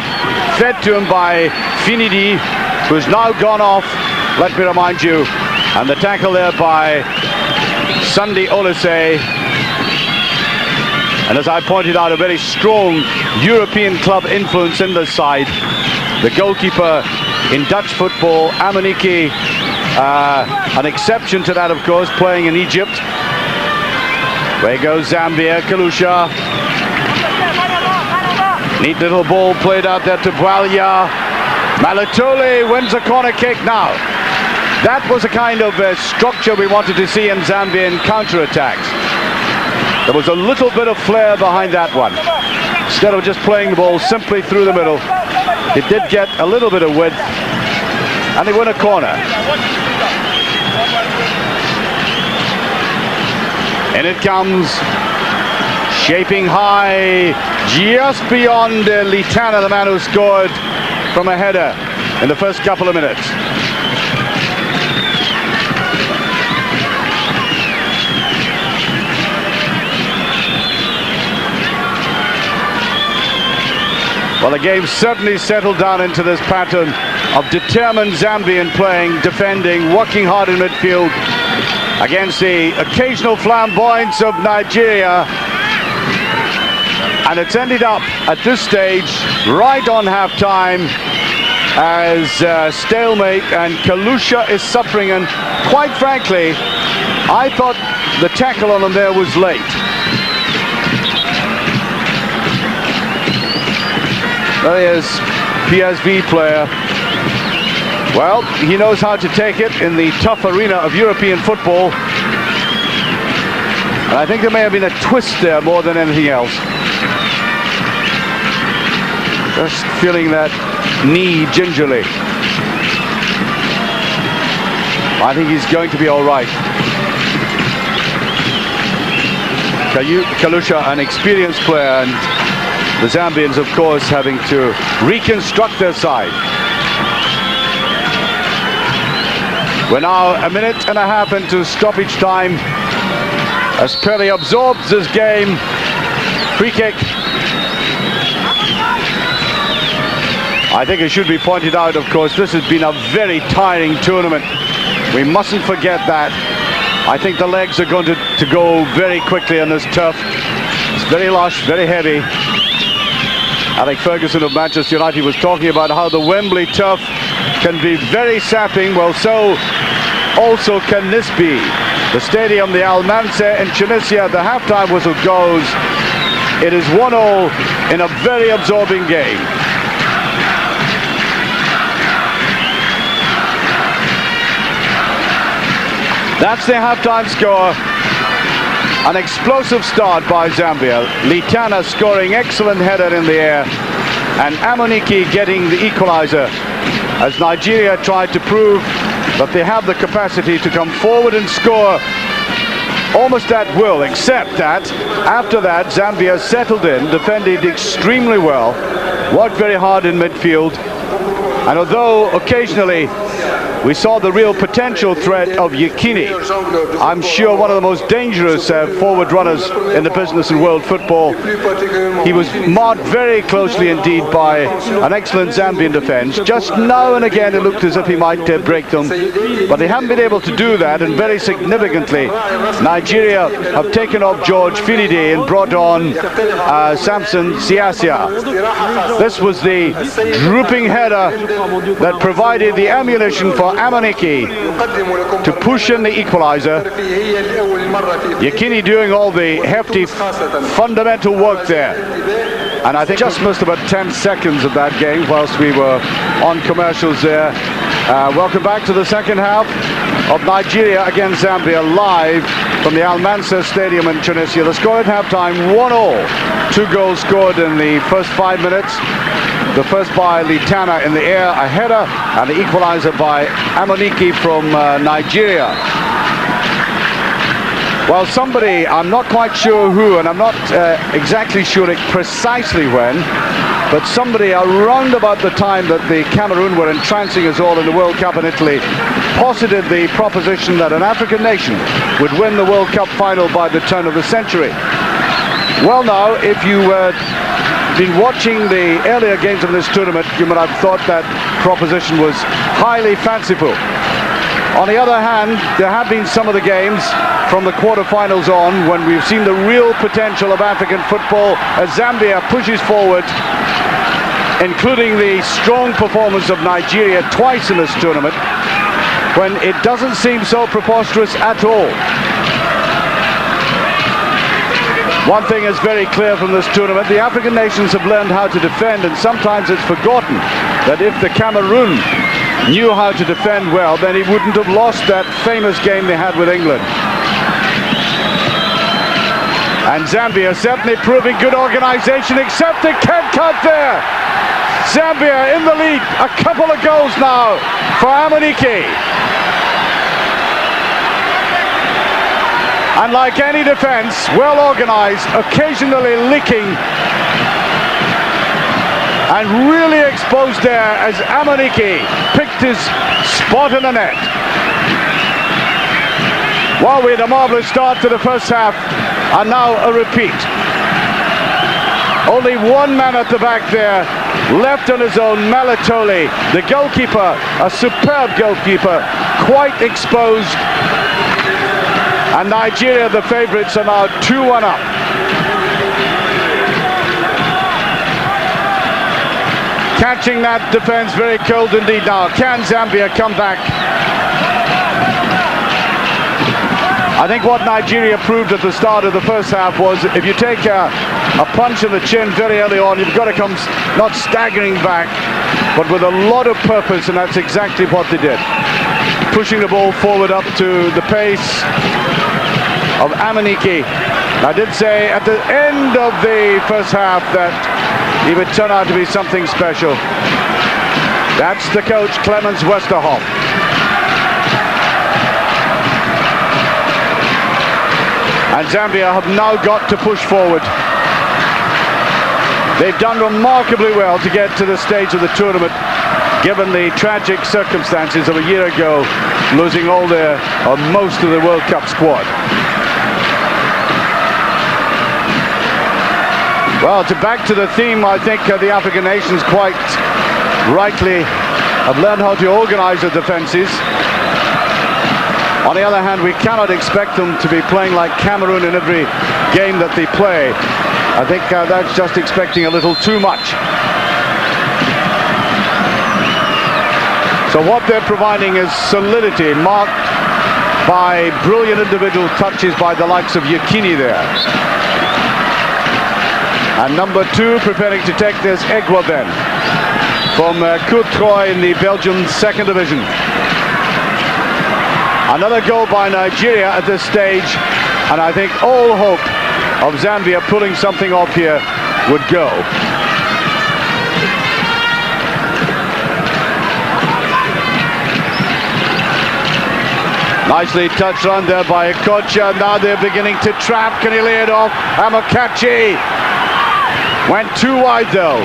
Fed to him by Finidi, who's now gone off, let me remind you. And the tackle there by Sunday Olise. And as I pointed out, a very strong European club influence in this side. The goalkeeper in Dutch football, Amunike, an exception to that, of course, playing in Egypt. There goes Zambia, Kalusha. Neat little ball played out there to Bwalia. Malatole wins a corner kick now. That was a kind of structure we wanted to see in Zambia in counter-attacks. There was a little bit of flair behind that one. Instead of just playing the ball simply through the middle, it did get a little bit of width, and they win a corner. And it comes, shaping high, just beyond Litana, the man who scored from a header in the first couple of minutes. Well, the game certainly settled down into this pattern of determined Zambian playing, defending, working hard in midfield against the occasional flamboyance of Nigeria. And it's ended up at this stage right on half-time as stalemate, and Kalusha is suffering. And quite frankly, I thought the tackle on him there was late. There he is, PSV player. Well, he knows how to take it in the tough arena of European football. And I think there may have been a twist there more than anything else. Just feeling that knee gingerly. I think he's going to be all right. Kalusha, an experienced player, and the Zambians, of course, having to reconstruct their side. We're now a minute and a half into stoppage time as Pele absorbs this game. Free kick. I think it should be pointed out, of course, this has been a very tiring tournament. We mustn't forget that. I think the legs are going to go very quickly on this turf. It's very lush, very heavy. Alex Ferguson of Manchester United was talking about how the Wembley turf can be very sapping. Well, so also can this be. The stadium, the Al Mansa in Tunisia, the halftime whistle goes. It is 1-0 in a very absorbing game. That's the halftime score. An explosive start by Zambia. Litana scoring excellent header in the air, and Amunike getting the equalizer as Nigeria tried to prove that they have the capacity to come forward and score almost at will, except that after that Zambia settled in, defended extremely well, worked very hard in midfield, and although occasionally we saw the real potential threat of Yekini, I'm sure one of the most dangerous forward runners in the business in world football. He was marked very closely indeed by an excellent Zambian defence. Just now and again it looked as if he might break them, but they haven't been able to do that, and very significantly Nigeria have taken off George Finidi and brought on Samson Siasia. This was the drooping header that provided the ammunition for Amunike to push in the equalizer. Yekini doing all the hefty fundamental work there. And I think just missed about 10 seconds of that game whilst we were on commercials there. Welcome back to the second half of Nigeria against Zambia, live from the Al Mansa Stadium in Tunisia. The score at halftime, 1-0. 2 goals scored in the first 5 minutes. The first by Litana in the air, a header, and the equalizer by Amunike from Nigeria. Well, somebody, I'm not quite sure who, and I'm not exactly sure precisely when, but somebody around about the time that the Cameroon were entrancing us all in the World Cup in Italy posited the proposition that an African nation would win the World Cup final by the turn of the century. Well, now, if you been watching the earlier games of this tournament, you might have thought that proposition was highly fanciful. On the other hand, there have been some of the games from the quarterfinals on when we've seen the real potential of African football as Zambia pushes forward, including the strong performance of Nigeria twice in this tournament, when it doesn't seem so preposterous at all. One thing is very clear from this tournament: the African nations have learned how to defend, and sometimes it's forgotten that if the Cameroon knew how to defend well, then he wouldn't have lost that famous game they had with England. And Zambia certainly proving good organisation, except they can't cut there. Zambia in the lead, a couple of goals now for Amunike. And like any defence, well organised, occasionally leaking, and really exposed there as Amunike picked his spot in the net. Well, we had a marvellous start to the first half, and now a repeat. Only one man at the back there, left on his own, Malatoli, the goalkeeper, a superb goalkeeper, quite exposed. And Nigeria, the favourites, are now 2-1 up. Catching that defence very cold indeed now. Can Zambia come back? I think what Nigeria proved at the start of the first half was if you take a punch in the chin very early on, you've got to come not staggering back, but with a lot of purpose, and that's exactly what they did. Pushing the ball forward up to the pace of Amunike. I did say at the end of the first half that he would turn out to be something special. That's the coach, Clemens Westerhoff. And Zambia have now got to push forward. They've done remarkably well to get to the stage of the tournament, given the tragic circumstances of a year ago, losing all their, or most of the World Cup squad. Well, back to the theme, I think the African nations quite rightly have learned how to organise their defences. On the other hand, we cannot expect them to be playing like Cameroon in every game that they play. I think that's just expecting a little too much. So what they're providing is solidity, marked by brilliant individual touches by the likes of Yekini there. And number 2 preparing to take this, Egwa then, from Courtrai in the Belgian second division. Another goal by Nigeria at this stage, and I think all hope of Zambia pulling something off here would go. Nicely touched on there by Okocha. Now they're beginning to trap. Can he lay it off? Amokachi went too wide though.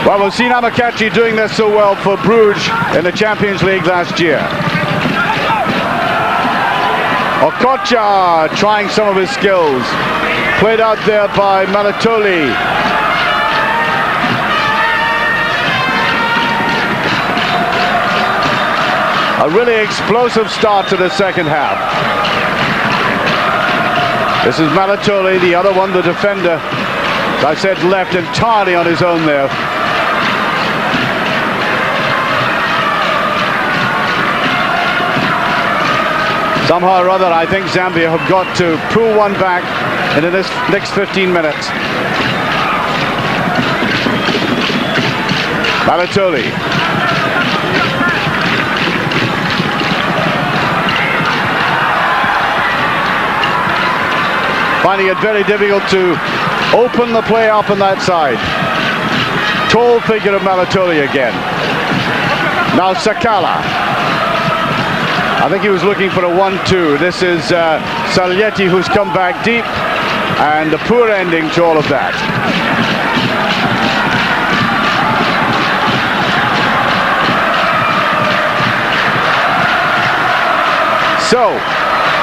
Well, we've seen Amokachi doing this so well for Bruges in the Champions League last year. Okocha trying some of his skills. Played out there by Malatoli. A really explosive start to the second half. This is Malatoli, the other one, the defender. As I said, left entirely on his own there. Somehow or other, I think Zambia have got to pull one back in this next 15 minutes. Malatoli. Finding it very difficult to open the play up on that side. Tall figure of Malatoli again. Now Sakala. I think he was looking for a 1-2. This is Salietti, who's come back deep, and the poor ending to all of that. So,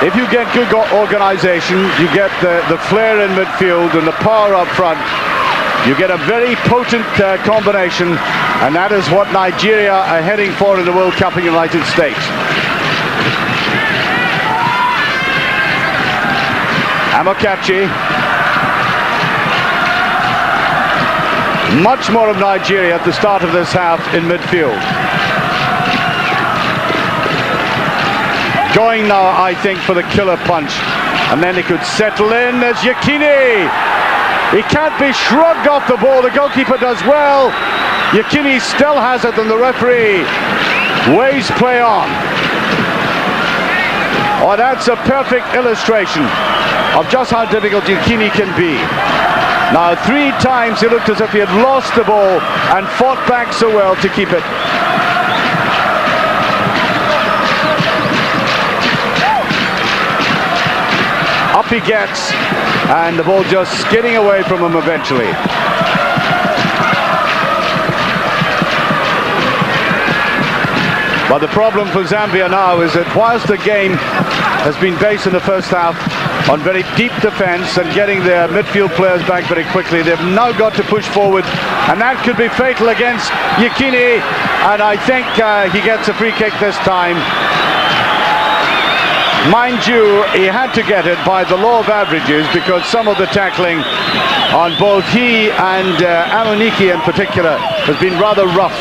if you get good organization, you get the flair in midfield and the power up front, you get a very potent combination, and that is what Nigeria are heading for in the World Cup in the United States. Amokachi. Much more of Nigeria at the start of this half in midfield. Going now, I think, for the killer punch, and then he could settle in as Yekini. He can't be shrugged off the ball. The goalkeeper does well. Yekini still has it, and the referee waves play on. Oh, that's a perfect illustration of just how difficult Yekini can be. Now, 3 times he looked as if he had lost the ball and fought back so well to keep it. Up he gets, and the ball just skidding away from him eventually. But the problem for Zambia now is that whilst the game has been based in the first half on very deep defense and getting their midfield players back very quickly, they've now got to push forward, and that could be fatal against Yekini, and I think he gets a free kick this time. Mind you, he had to get it by the law of averages, because some of the tackling on both he and Amuniki in particular has been rather rough.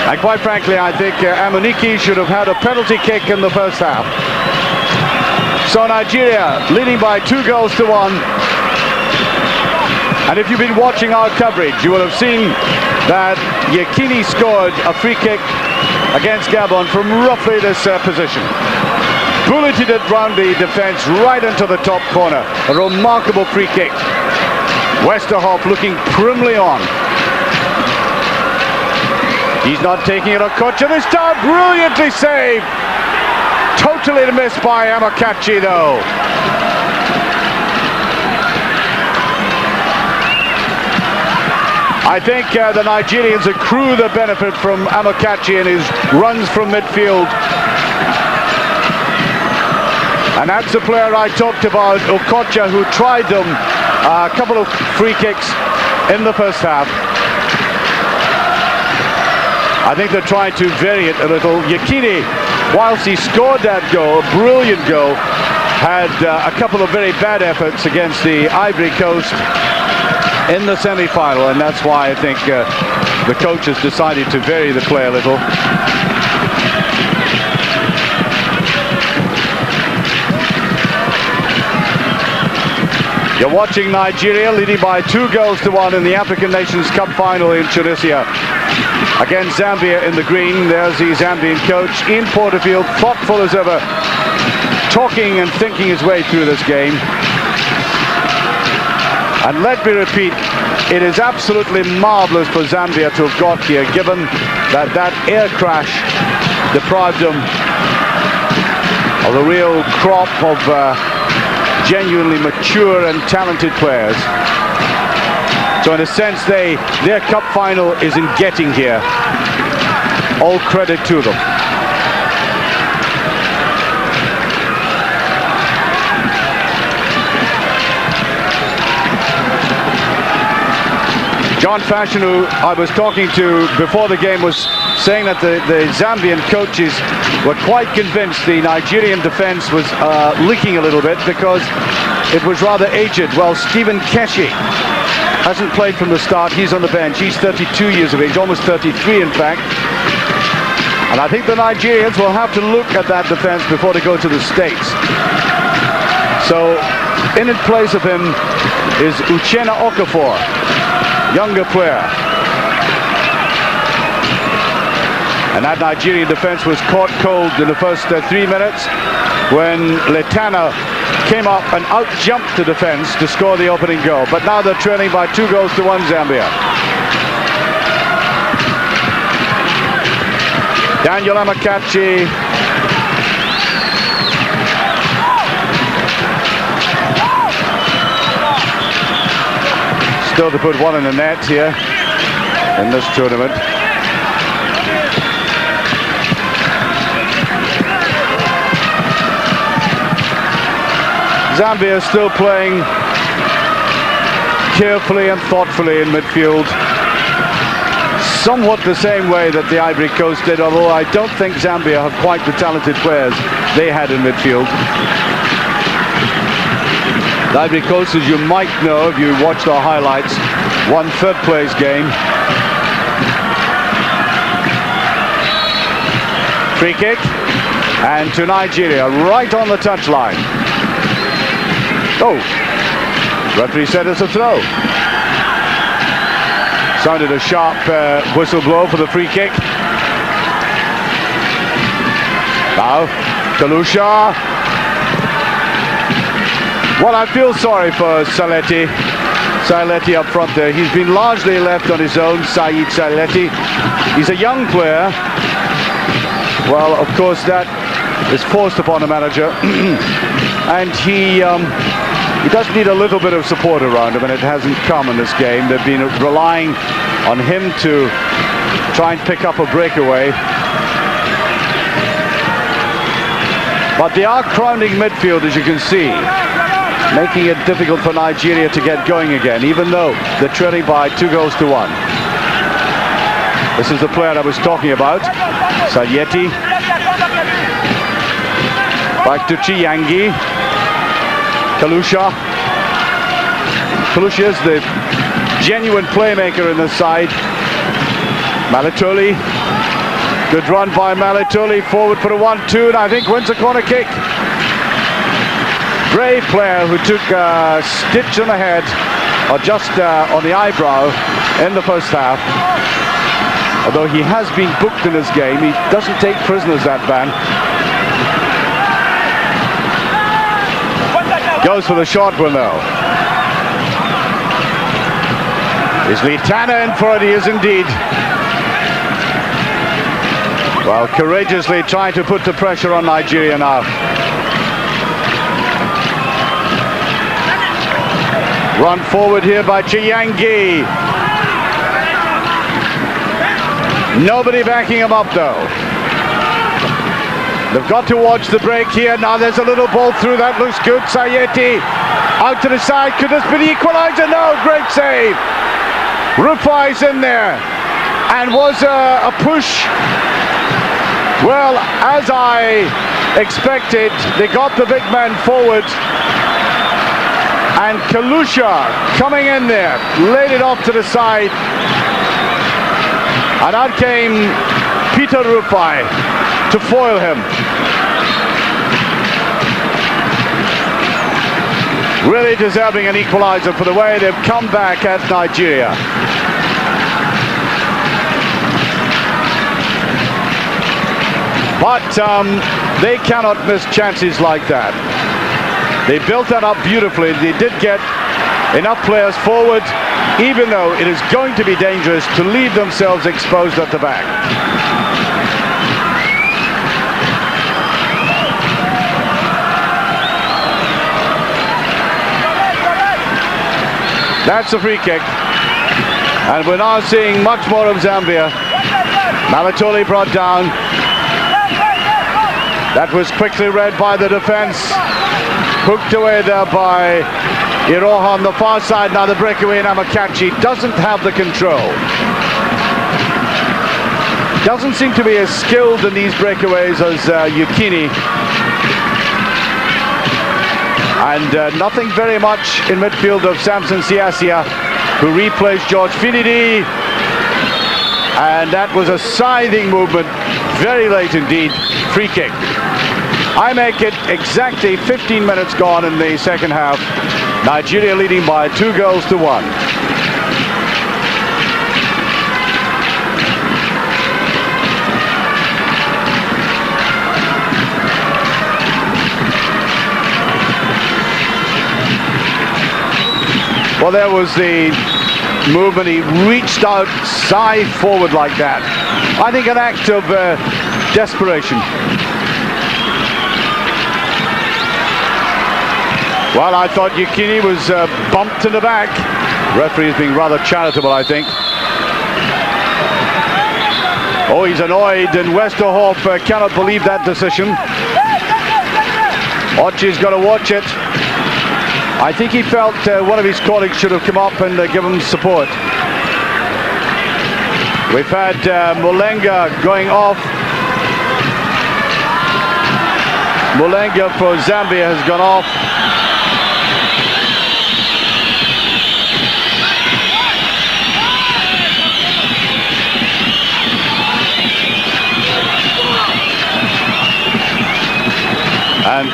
And quite frankly, I think Amuniki should have had a penalty kick in the first half. So Nigeria leading by 2-1. And if you've been watching our coverage, you will have seen that Yekini scored a free kick against Gabon from roughly this position. Bulleted it round the defence right into the top corner. A remarkable free kick. Westerhoff looking primly on. He's not taking it on Okocha this time. Brilliantly saved. Totally missed by Amokachi though. I think the Nigerians accrue the benefit from Amokachi and his runs from midfield. And that's the player I talked about, Okocha, who tried them a couple of free kicks in the first half. I think they're trying to vary it a little. Yekini, whilst he scored that goal, brilliant goal, had a couple of very bad efforts against the Ivory Coast in the semi-final, and that's why I think the coach has decided to vary the play a little. You're watching Nigeria leading by 2-1 in the African Nations Cup final in Tunisia against Zambia in the green. There's the Zambian coach, Ian Porterfield, thoughtful as ever, talking and thinking his way through this game. And let me repeat, it is absolutely marvellous for Zambia to have got here, given that that air crash deprived them of a real crop of genuinely mature and talented players. So in a sense, their cup final is in getting here. All credit to them. John Fashion, who I was talking to before the game, was saying that the Zambian coaches were quite convinced the Nigerian defence was leaking a little bit because it was rather aged. Well, Stephen Keshi hasn't played from the start. He's on the bench. He's 32 years of age, almost 33 in fact. And I think the Nigerians will have to look at that defence before they go to the States. So in place of him is Uchenna Okafor, younger player. And that Nigerian defence was caught cold in the first 3 minutes when Letana came up and out-jumped the defence to score the opening goal. But now they're trailing by 2-1 Zambia. Daniel Amakachi. Still to put one in the net here in this tournament. Zambia is still playing carefully and thoughtfully in midfield. Somewhat the same way that the Ivory Coast did, although I don't think Zambia have quite the talented players they had in midfield. The Ivory Coast, as you might know if you watched our highlights, won third place game. Free kick, and to Nigeria, right on the touchline. Oh, referee said it's a throw. Sounded a sharp whistle blow for the free kick. Now, Kalusha. Well, I feel sorry for Saleti. Saleti up front there. He's been largely left on his own, Saeed Saleti. He's a young player. Well, of course, that is forced upon a manager. And he does need a little bit of support around him, and it hasn't come in this game. They've been relying on him to try and pick up a breakaway. But they are crowding midfield, as you can see, making it difficult for Nigeria to get going again, even though they're trailing by 2-1. This is the player I was talking about, Sayeti. Back to Chiyangi. Kalusha. Kalusha is the genuine playmaker in this side. Malitoli. Good run by Malitoli. Forward for a 1-2, and I think wins a corner kick. Brave player who took a stitch on the head, or just on the eyebrow, in the first half. Although he has been booked in this game, he doesn't take prisoners, that man. Goes for the short one though. Is Litana in for it? He is indeed. Well, courageously trying to put the pressure on Nigeria now. Run forward here by Chiyangi. Nobody backing him up though. They've got to watch the break here. Now there's a little ball through. That looks good. Sayeti out to the side. Could this be the equalizer? No, great save. Rufai's in there. And was a push. Well, as I expected, they got the big man forward. And Kalusha coming in there, laid it off to the side. And out came Peter Rufai to foil him. Really deserving an equalizer for the way they've come back at Nigeria. But they cannot miss chances like that. They built that up beautifully. They did get enough players forward, even though it is going to be dangerous to leave themselves exposed at the back. That's a free kick. And we're now seeing much more of Zambia. Malitoli brought down. That was quickly read by the defense. Hooked away there by Iroha on the far side. Now the breakaway in Amakachi doesn't have the control. Doesn't seem to be as skilled in these breakaways as Yukini. And nothing very much in midfield of Samson Siasia, who replays George Finidi. And that was a scything movement, very late indeed. Free kick. I make it exactly 15 minutes gone in the second half. Nigeria leading by 2-1. Well, there was the movement. He reached out, side forward like that. I think an act of desperation. Well, I thought Yekini was bumped in the back. Referee is being rather charitable, I think. Oh, he's annoyed, and Westerhoff cannot believe that decision. Ochi's got to watch it. I think he felt one of his colleagues should have come up and given him support. We've had Mulenga going off. Mulenga for Zambia has gone off.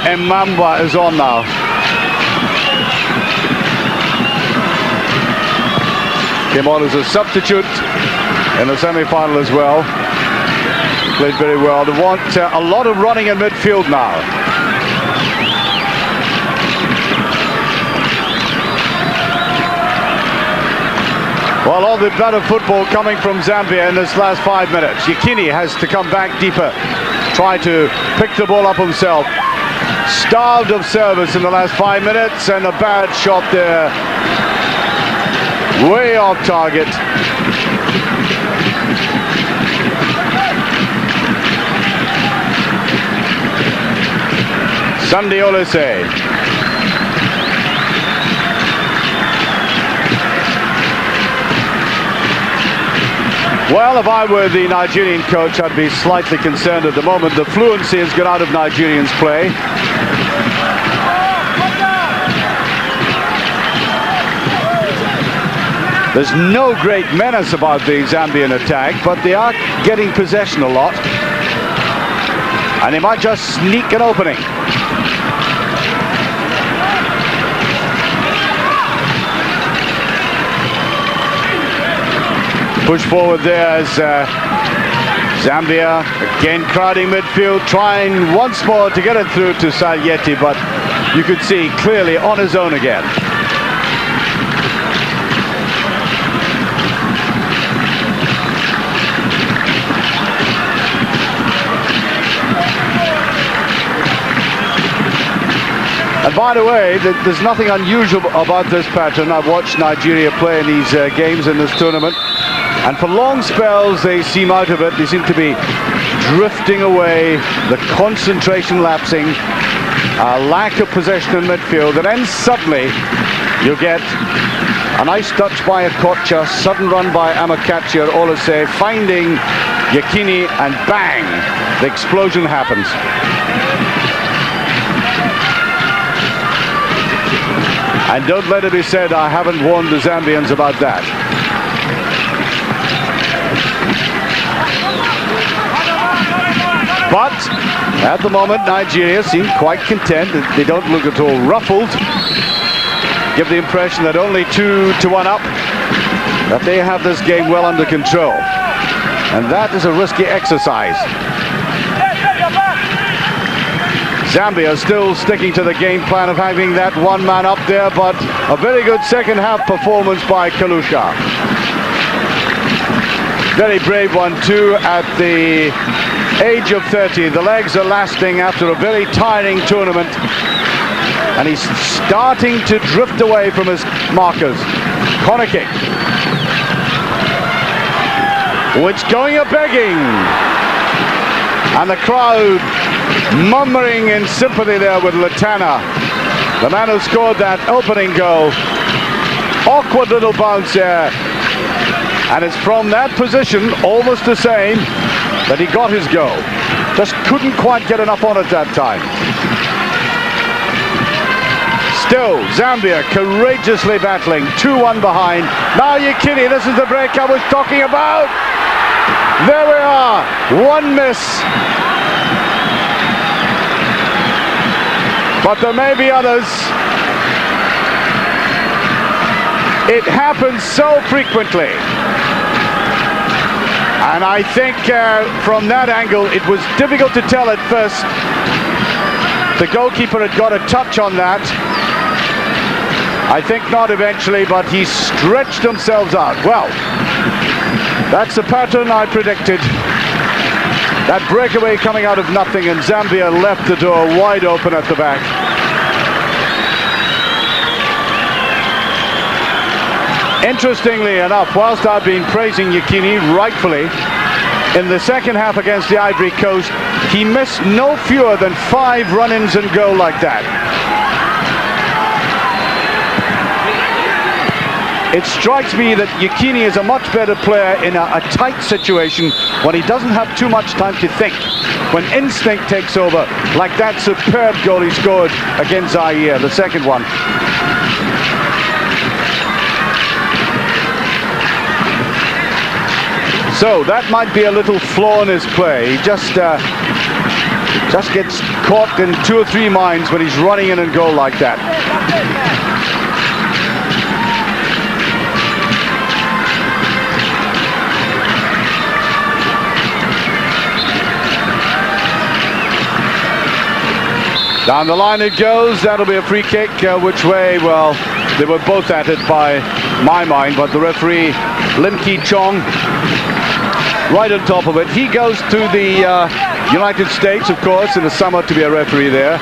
And Mbamba is on now. Came on as a substitute in the semi-final as well. Played very well. They want a lot of running in midfield now. Well, all the better football coming from Zambia in this last 5 minutes. Yekini has to come back deeper, try to pick the ball up himself. Starved of service in the last 5 minutes, and a bad shot there. Way off target. Sunday Olise. Well, if I were the Nigerian coach, I'd be slightly concerned at the moment. The fluency has gone out of Nigerians' play. There's no great menace about the Zambian attack, but they are getting possession a lot. And they might just sneak an opening. Push forward there as Zambia again crowding midfield, trying once more to get it through to Salyeti, but you could see clearly on his own again. And by the way, there's nothing unusual about this pattern. I've watched Nigeria play in these games in this tournament. And for long spells, they seem out of it. They seem to be drifting away, the concentration lapsing, lack of possession in midfield. And then suddenly, you get a nice touch by Okocha, sudden run by Amakachi or Olise, finding Yekini, and bang, the explosion happens. And don't let it be said I haven't warned the Zambians about that. But at the moment, Nigeria seem quite content. They don't look at all ruffled. Give the impression that only 2-1 up, that they have this game well under control. And that is a risky exercise. Zambia still sticking to the game plan of having that one man up there, but a very good second half performance by Kalusha. Very brave one too at the age of 30. The legs are lasting after a very tiring tournament, and he's starting to drift away from his markers. Corner kick, which going a begging, and the crowd murmuring in sympathy there with Latana, the man who scored that opening goal. Awkward little bounce there, and it's from that position, almost the same, that he got his goal. Just couldn't quite get enough on it that time. Still, Zambia courageously battling, 2-1 behind. Now Yekini, this is the break I was talking about. There we are, one miss. But there may be others. It happens so frequently. And I think from that angle, it was difficult to tell at first. The goalkeeper had got a touch on that. I think not eventually, but he stretched themselves out. Well, that's the pattern I predicted. That breakaway coming out of nothing, and Zambia left the door wide open at the back. Interestingly enough, whilst I've been praising Yekini rightfully, in the second half against the Ivory Coast, he missed no fewer than 5 run-ins and goal like that. It strikes me that Yekini is a much better player in a tight situation when he doesn't have too much time to think. When instinct takes over, like that superb goal he scored against Zaire, the second one. So that might be a little flaw in his play. He just gets caught in 2 or 3 minds when he's running in and goal like that. Down the line it goes. That'll be a free kick. Which way? Well, they were both at it by my mind, but the referee, Lim Ki Chong, right on top of it. He goes to the United States, of course, in the summer to be a referee there.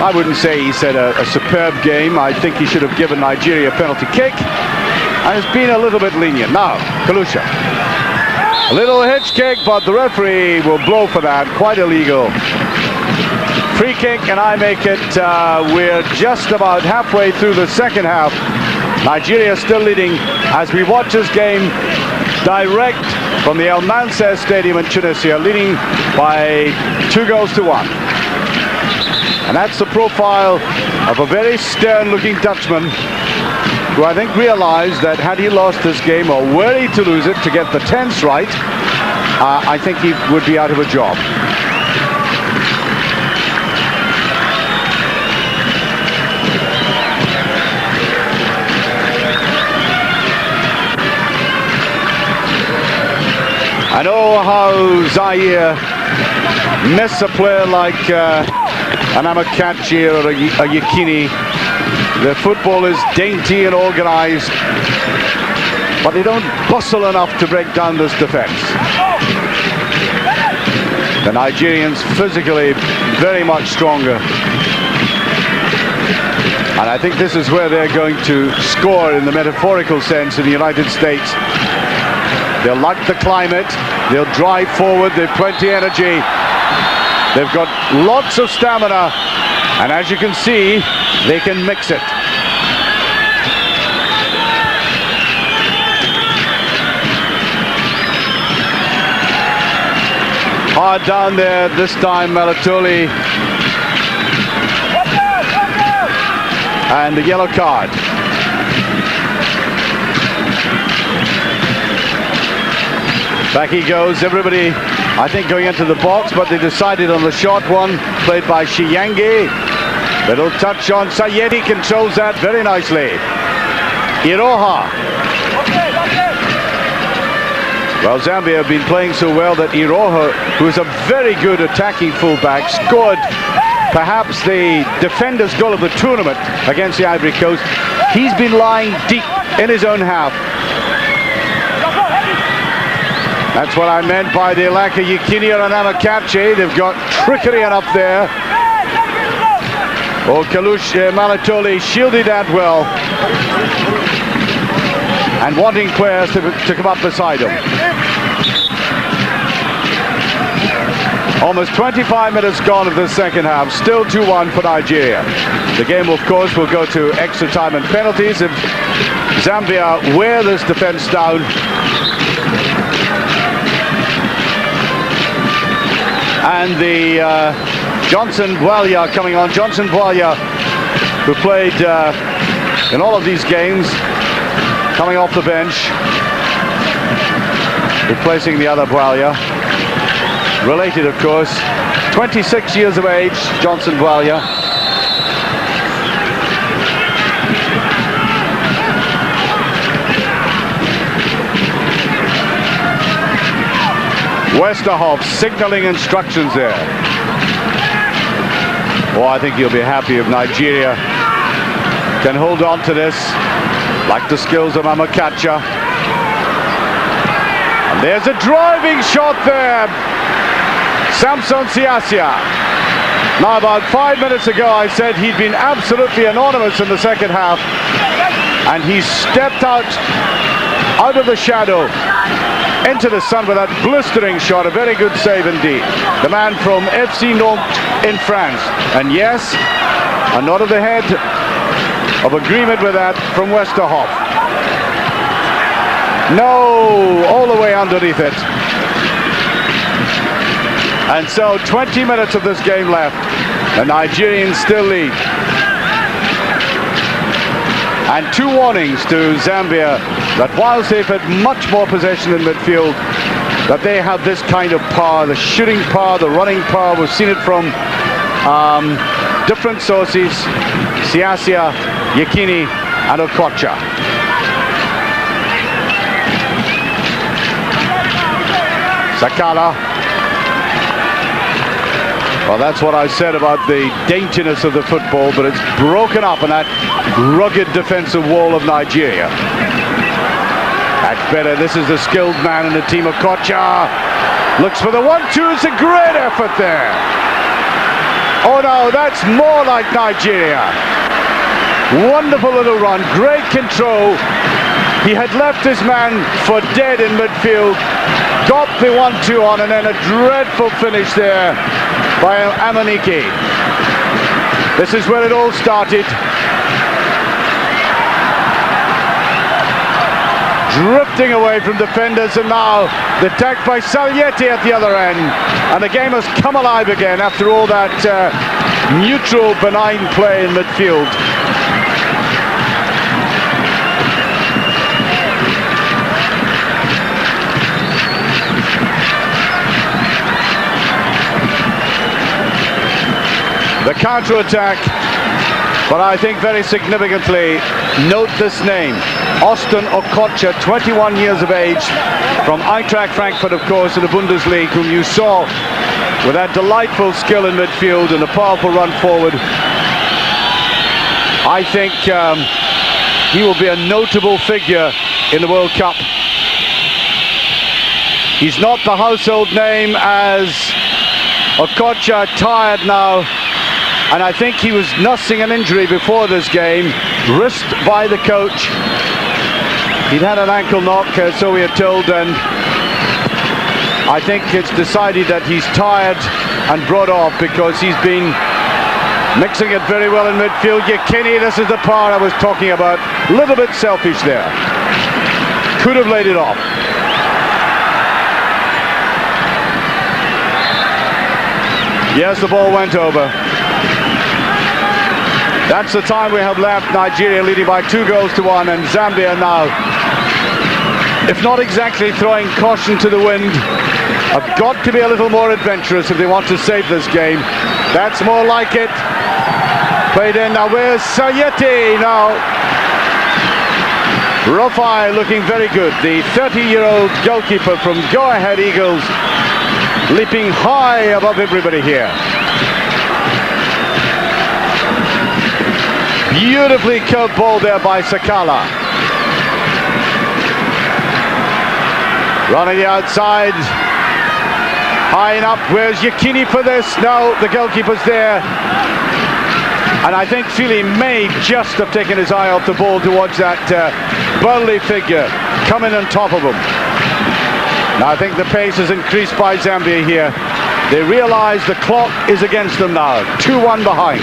I wouldn't say he's had a superb game. I think he should have given Nigeria a penalty kick, and it's been a little bit lenient. Now, Kalusha. A little hitch kick, but the referee will blow for that. Quite illegal. Free kick, and I make it. We're just about halfway through the second half. Nigeria still leading as we watch this game direct from the El Mansour Stadium in Tunisia, leading by 2-1. And that's the profile of a very stern-looking Dutchman who I think realized that had he lost this game, or were he to lose it to get the tense right, I think he would be out of a job. I know how Zaire miss a player like an Amakachi or a Yekini. Their football is dainty and organized, but they don't bustle enough to break down this defense. The Nigerians physically very much stronger. And I think this is where they're going to score in the metaphorical sense in the United States. They'll like the climate, they'll drive forward, they've plenty of energy, they've got lots of stamina, and as you can see, they can mix it. Hard down there this time, Malatoli. And the yellow card. Back he goes, everybody, I think, going into the box, but they decided on the short one, played by Shiyangi. Little touch on Sayedi, controls that very nicely. Iroha. Well, Zambia have been playing so well that Iroha, who is a very good attacking fullback, scored perhaps the defender's goal of the tournament against the Ivory Coast. He's been lying deep in his own half. That's what I meant by the lack of Yekini and Amakachi. They've got trickery enough there. Oh, Kalush Malatoli shielded that well. And wanting players to come up beside him. Almost 25 minutes gone of the second half. Still 2-1 for Nigeria. The game, of course, will go to extra time and penalties if Zambia wear this defense down. And the Johnson Bwalya coming on. Johnson Bwalya, who played in all of these games, coming off the bench, replacing the other Bwalya. Related, of course. 26 years of age, Johnson Bwalya. Westerhoff signaling instructions there. Oh, I think he'll be happy if Nigeria can hold on to this, like the skills of Amakacha. And there's a driving shot there. Samson Siasia. Now, about 5 minutes ago, I said he'd been absolutely anonymous in the second half, and he stepped out of the shadow into the sun with that blistering shot. A very good save indeed. The man from FC Nantes in France. And yes, a nod of the head of agreement with that from Westerhoff. No, all the way underneath it. And so 20 minutes of this game left. The Nigerians still lead. And two warnings to Zambia that whilst they've had much more possession in midfield, that they have this kind of power, the shooting power, the running power. We've seen it from different sources: Siasia, Yekini and Okocha. Sakala. Well, that's what I said about the daintiness of the football, but it's broken up in that rugged defensive wall of Nigeria. That's better. This is the skilled man in the team. Okocha looks for the 1-2. It's a great effort there. Oh no, that's more like Nigeria. Wonderful little run, great control. He had left his man for dead in midfield, got the 1-2 on, and then a dreadful finish there by Amaniki. This is where it all started. Drifting away from defenders, and now the attack by Salieti at the other end. And the game has come alive again after all that neutral, benign play in midfield. The counter-attack, but I think very significantly, note this name, Austin Okocha, 21 years of age, from Eintracht Frankfurt, of course, in the Bundesliga, whom you saw with that delightful skill in midfield and a powerful run forward. I think he will be a notable figure in the World Cup. He's not the household name as Okocha, tired now. And I think he was nursing an injury before this game, risked by the coach. He'd had an ankle knock, so we are told, and I think it's decided that he's tired and brought off because he's been mixing it very well in midfield. Yekini, this is the power I was talking about. A little bit selfish there. Could have laid it off. Yes, the ball went over. That's the time we have left. Nigeria leading by 2-1, and Zambia now, if not exactly throwing caution to the wind, have got to be a little more adventurous if they want to save this game. That's more like it. Played in now. Where's Sayeti now? Rofai looking very good. The 30-year-old goalkeeper from Go Ahead Eagles, leaping high above everybody here. Beautifully curved ball there by Sakala. Running the outside. High enough. Where's Yekini for this? No, the goalkeeper's there. And I think Philly may just have taken his eye off the ball towards that burly figure coming on top of him. Now I think the pace has increased by Zambia here. They realize the clock is against them now. 2-1 behind.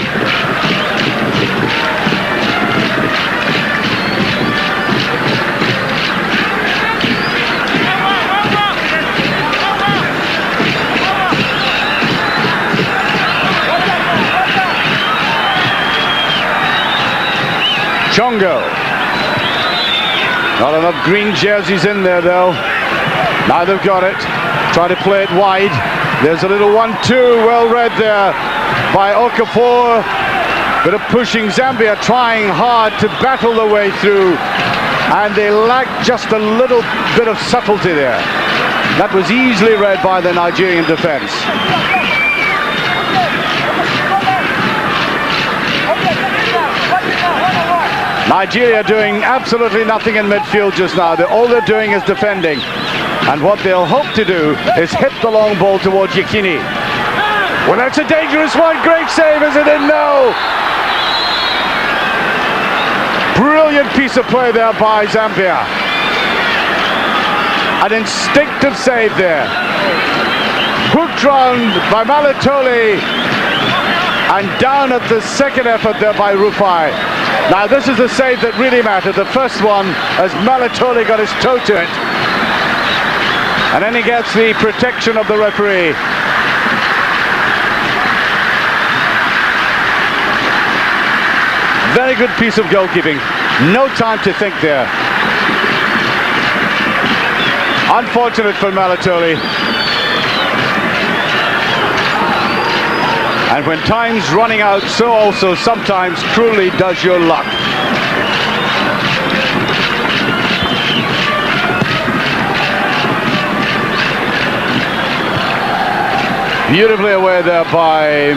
Chongo. Not enough green jerseys in there though. Now they've got it. Try to play it wide. There's a little 1-2. Well read there by Okafor. Bit of pushing. Zambia trying hard to battle their way through. And they lack just a little bit of subtlety there. That was easily read by the Nigerian defense. Nigeria doing absolutely nothing in midfield just now. All they're doing is defending. And what they'll hope to do is hit the long ball towards Yekini. Well, that's a dangerous one. Great save, is it? And no! Brilliant piece of play there by Zambia. An instinctive save there. Hooked round by Malatole. And down at the second effort there by Rufai. Now this is the save that really mattered. The first one, as Malatole got his toe to it. And then he gets the protection of the referee. Very good piece of goalkeeping. No time to think there. Unfortunate for Malatole. And when time's running out, so also sometimes truly does your luck. Beautifully away there by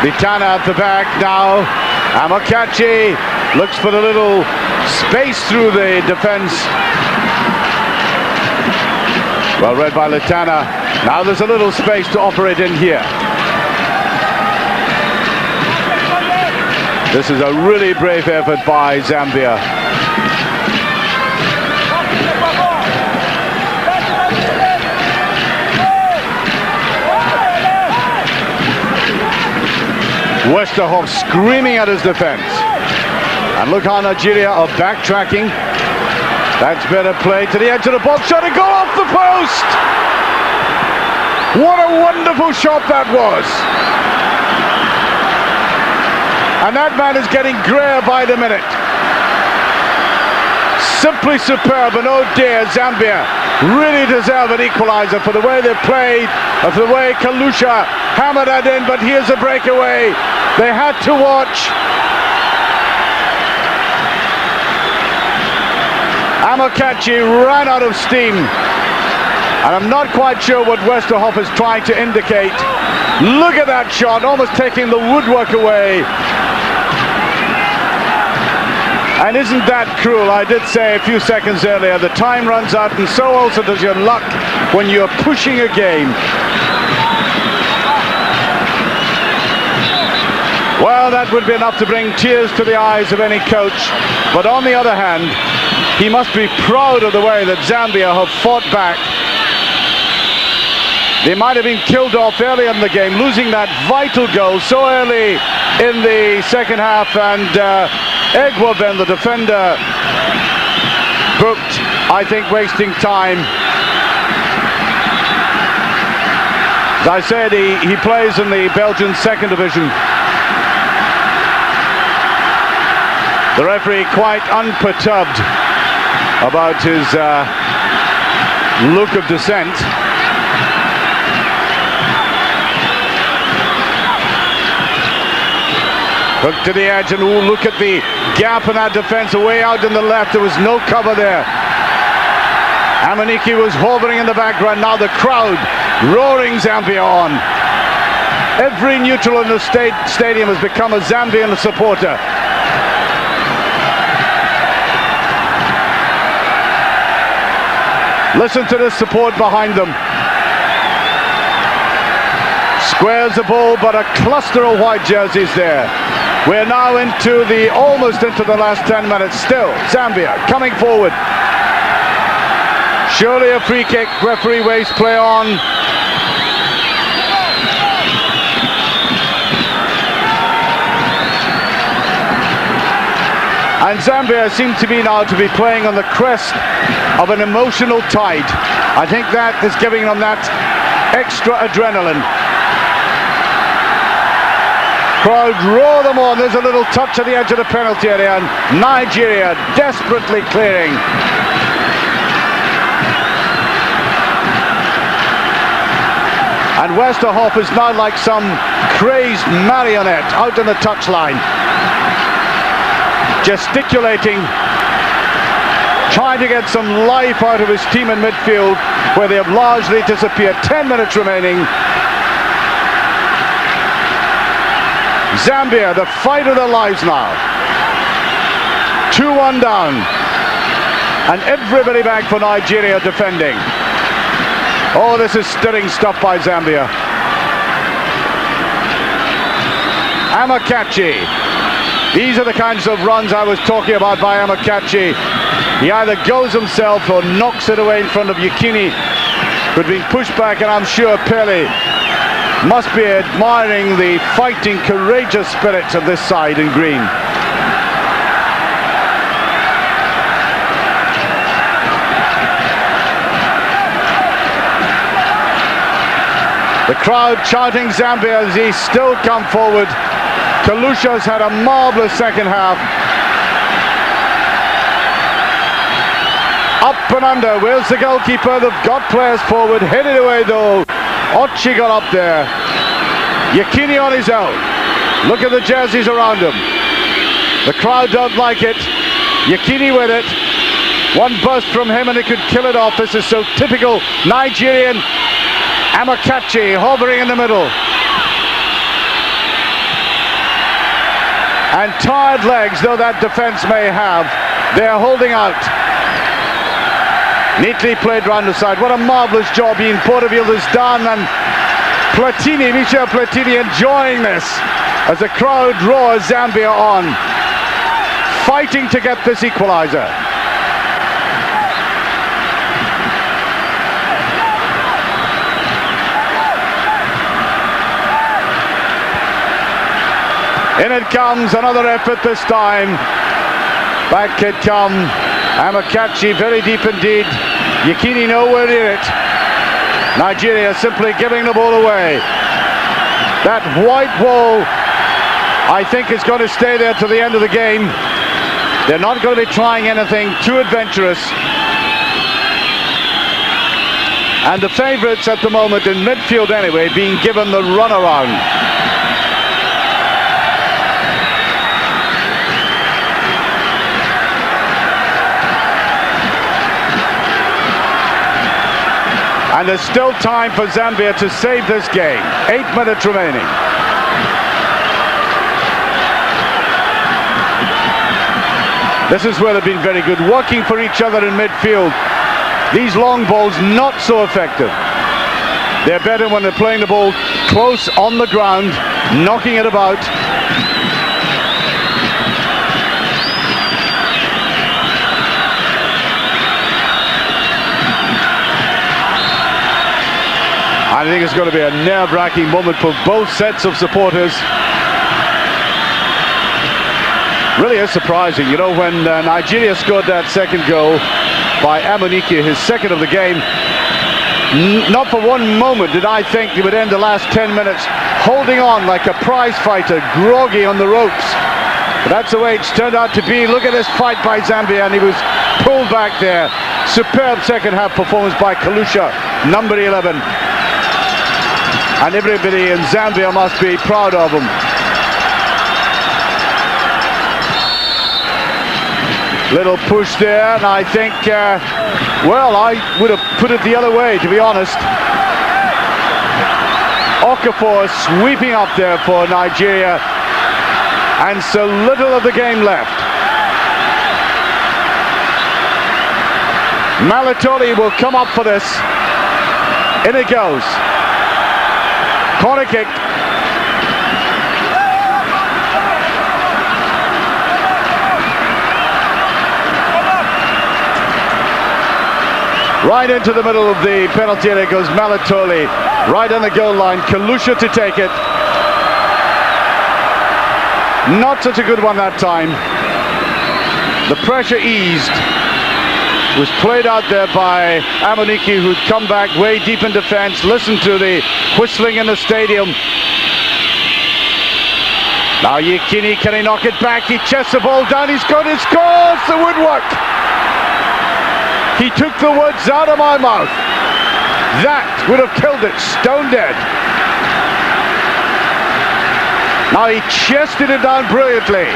Bitana at the back now. Amokachi looks for the little space through the defense. Well read by Litana. Now there's a little space to operate in here. This is a really brave effort by Zambia. Westerhoff screaming at his defense. And look how Nigeria are backtracking. That's better play to the edge of the box. Shot and go off the post! What a wonderful shot that was! And that man is getting grayer by the minute. Simply superb, and oh dear, Zambia really deserve an equalizer for the way they played, and for the way Kalusha hammered that in, but here's a breakaway. They had to watch. Amokachi ran out of steam. And I'm not quite sure what Westerhoff is trying to indicate. Look at that shot, almost taking the woodwork away. And isn't that cruel? I did say a few seconds earlier, the time runs out, and so also does your luck when you're pushing a game. Well, that would be enough to bring tears to the eyes of any coach. But on the other hand, he must be proud of the way that Zambia have fought back. They might have been killed off early in the game, losing that vital goal so early in the second half, and Egwoben, the defender, booked, I think, wasting time. As I said, he plays in the Belgian second division. The referee quite unperturbed about his look of dissent. Hook to the edge, and look at the gap in that defense away out in the left. There was no cover there. Amaniki was hovering in the background. Now the crowd roaring Zambia on. Every neutral in the stadium has become a Zambian supporter. Listen to the support behind them. Squares the ball, but a cluster of white jerseys there. We're now almost into the last 10 minutes. Still, Zambia coming forward. Surely a free kick. Referee waves play on. And Zambia seem to be playing on the crest of an emotional tide. I think that is giving them that extra adrenaline. Crowd roar them on. There's a little touch at the edge of the penalty area, and Nigeria desperately clearing. And Westerhoff is now like some crazed marionette out on the touchline, gesticulating, trying to get some life out of his team in midfield, where they have largely disappeared. 10 minutes remaining. Zambia, the fight of their lives now. 2-1 down. And everybody back for Nigeria defending. Oh, this is stirring stuff by Zambia. Amakachi. These are the kinds of runs I was talking about by Amakachi. He either goes himself or knocks it away in front of Yekini, who'd been pushed back, and I'm sure Pele must be admiring the fighting, courageous spirits of this side in green. The crowd chanting Zambia as he still come forward. Kalusha's had a marvellous second half. Up and under, where's the goalkeeper? They've got players forward, headed away though. Ochi got up there. Yekini on his own. Look at the jerseys around him. The crowd don't like it. Yekini with it. One burst from him and he could kill it off. This is so typical Nigerian. Amakachi hovering in the middle. And tired legs, though that defence may have, they're holding out. Neatly played round the side. What a marvellous job Ian Porterfield has done, and Platini, Michel Platini enjoying this as the crowd roars Zambia on, fighting to get this equaliser. In it comes, another effort this time. Back it come. Amakachi very deep indeed. Yekini nowhere near it. Nigeria simply giving the ball away. That white wall, I think, is going to stay there to the end of the game. They're not going to be trying anything too adventurous. And the favourites at the moment in midfield anyway, being given the runaround. And there's still time for Zambia to save this game. 8 minutes remaining. This is where they've been very good, working for each other in midfield. These long balls not so effective. They're better when they're playing the ball close on the ground, knocking it about. I think it's going to be a nerve-wracking moment for both sets of supporters. Really is surprising, you know, when Nigeria scored that second goal by Amunike, his second of the game. Not for one moment did I think he would end the last 10 minutes holding on like a prize fighter, groggy on the ropes. But that's the way it's turned out to be. Look at this fight by Zambia, and he was pulled back there. Superb second half performance by Kalusha, number 11. And everybody in Zambia must be proud of him. Little push there, and I think, well, I would have put it the other way, to be honest. Okafor sweeping up there for Nigeria, and so little of the game left. Malatoli will come up for this. In it goes. Corner kick. Right into the middle of the penalty area goes Malatoli. Right on the goal line. Kalusha to take it. Not such a good one that time. The pressure eased. Was played out there by Amunike, who'd come back way deep in defense. Listen to the whistling in the stadium. Now Yekini, can he knock it back? He chests the ball down, he's got it, scores the woodwork. He took the words out of my mouth. That would have killed it, stone dead. Now he chested it down brilliantly.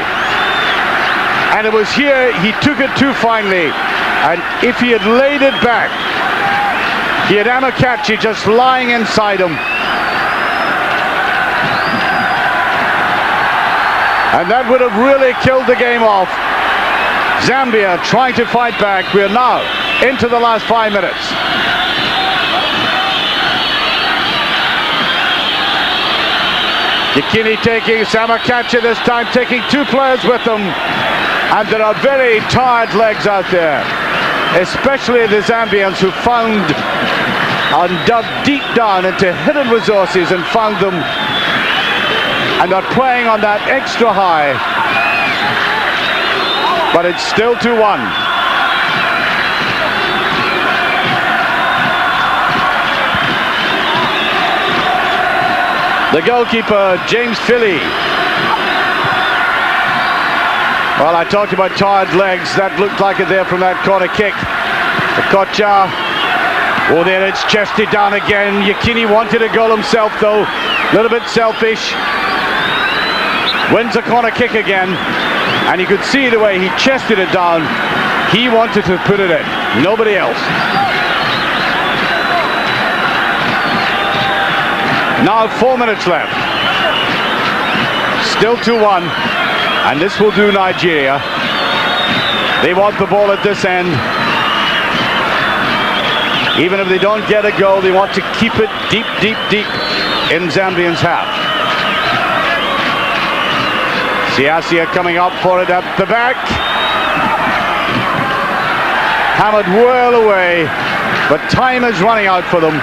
And it was here he took it too finely. And if he had laid it back, he had Amakachi just lying inside him. And that would have really killed the game off. Zambia trying to fight back. We're now into the last 5 minutes. Yekini taking Samakacha this time, taking 2 players with them. And there are very tired legs out there, especially the Zambians who found and dug deep down into hidden resources and found them and are playing on that extra high. But it's still 2-1. The goalkeeper, James Philly. Well, I talked about tired legs. That looked like it there from that corner kick. Kocha. Oh, there it's chested down again. Yekini wanted a goal himself, though. A little bit selfish. Wins a corner kick again. And you could see the way he chested it down. He wanted to put it in. Nobody else. Now 4 minutes left. Still 2-1. And this will do Nigeria. They want the ball at this end. Even if they don't get a goal, they want to keep it deep, deep, deep in Zambian's half. Siasia coming up for it at the back. Hammered well away, but time is running out for them.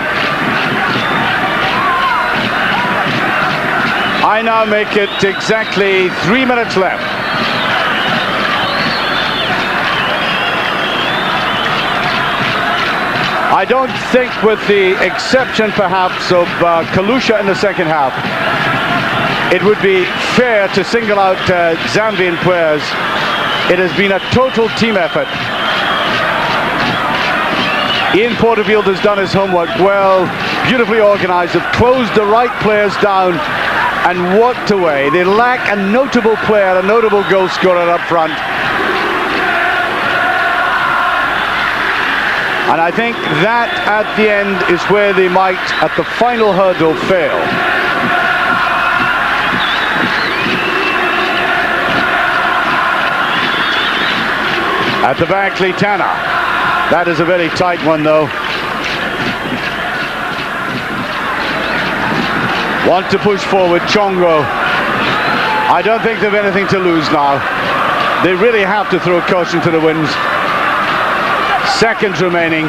I now make it exactly 3 minutes left. I don't think, with the exception perhaps of Kalusha in the second half, it would be fair to single out Zambian players. It has been a total team effort. Ian Porterfield has done his homework well, beautifully organised, have closed the right players down and walked away. They lack a notable player, a notable goal scorer up front. And I think that at the end is where they might, at the final hurdle, fail. At the back, Litana. That is a very tight one, though. Want to push forward, Chongo. I don't think they've anything to lose now. They really have to throw caution to the winds. Seconds remaining.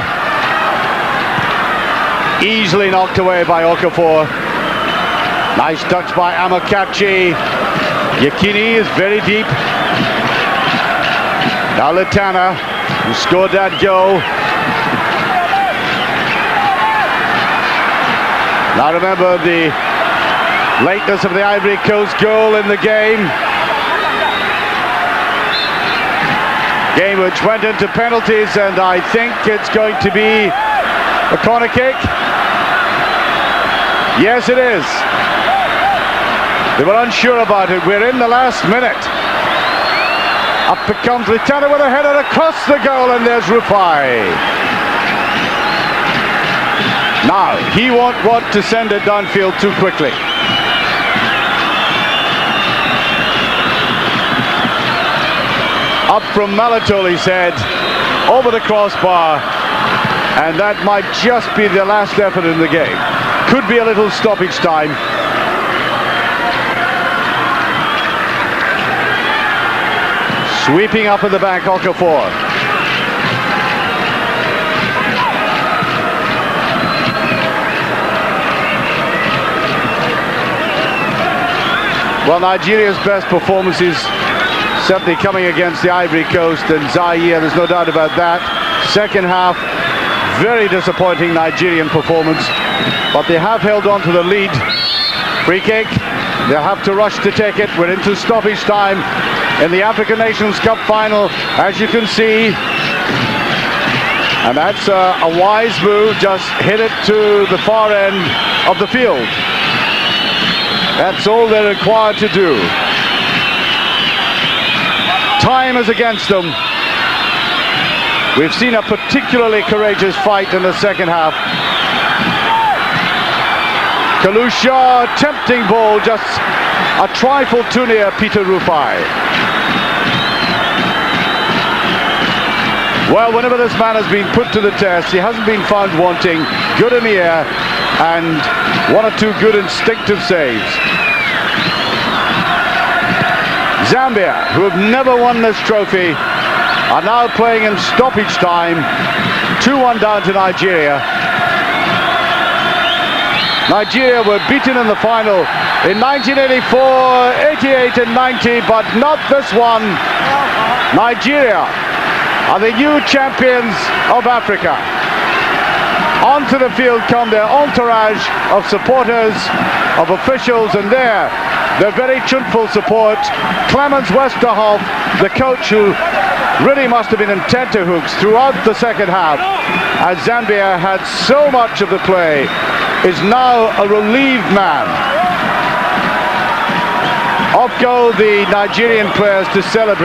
Easily knocked away by Okafor. Nice touch by Amakachi. Yekini is very deep. Now Litana, who scored that goal. Now remember the lateness of the Ivory Coast goal in the game. Game which went into penalties, and I think it's going to be a corner kick. Yes, it is. They were unsure about it. We're in the last minute. Up it comes Litana with a header across the goal, and there's Rufai. Now, he won't want to send it downfield too quickly. Up from Malatol, he said, over the crossbar, and that might just be the last effort in the game. Could be a little stoppage time. Sweeping up at the back, Okafor. Well, Nigeria's best performances certainly coming against the Ivory Coast and Zaire, there's no doubt about that. Second half, very disappointing Nigerian performance, but they have held on to the lead. Free kick, they'll have to rush to take it. We're into stoppage time in the African Nations Cup final, as you can see. And that's a wise move, just hit it to the far end of the field. That's all they're required to do. Time is against them. We've seen a particularly courageous fight in the second half. Kalusha, tempting ball, just a trifle too near Peter Rufai. Well, whenever this man has been put to the test, he hasn't been found wanting. Good in the air and one or two good instinctive saves. Zambia, who have never won this trophy, are now playing in stoppage time. 2-1 down to Nigeria. Nigeria were beaten in the final in 1984, 88 and 90, but not this one. Nigeria are the new champions of Africa. Onto the field come their entourage of supporters, of officials, and their very tuneful support. Clemens Westerhoff, the coach, who really must have been in tenterhooks throughout the second half, as Zambia had so much of the play, is now a relieved man. Off go the Nigerian players to celebrate.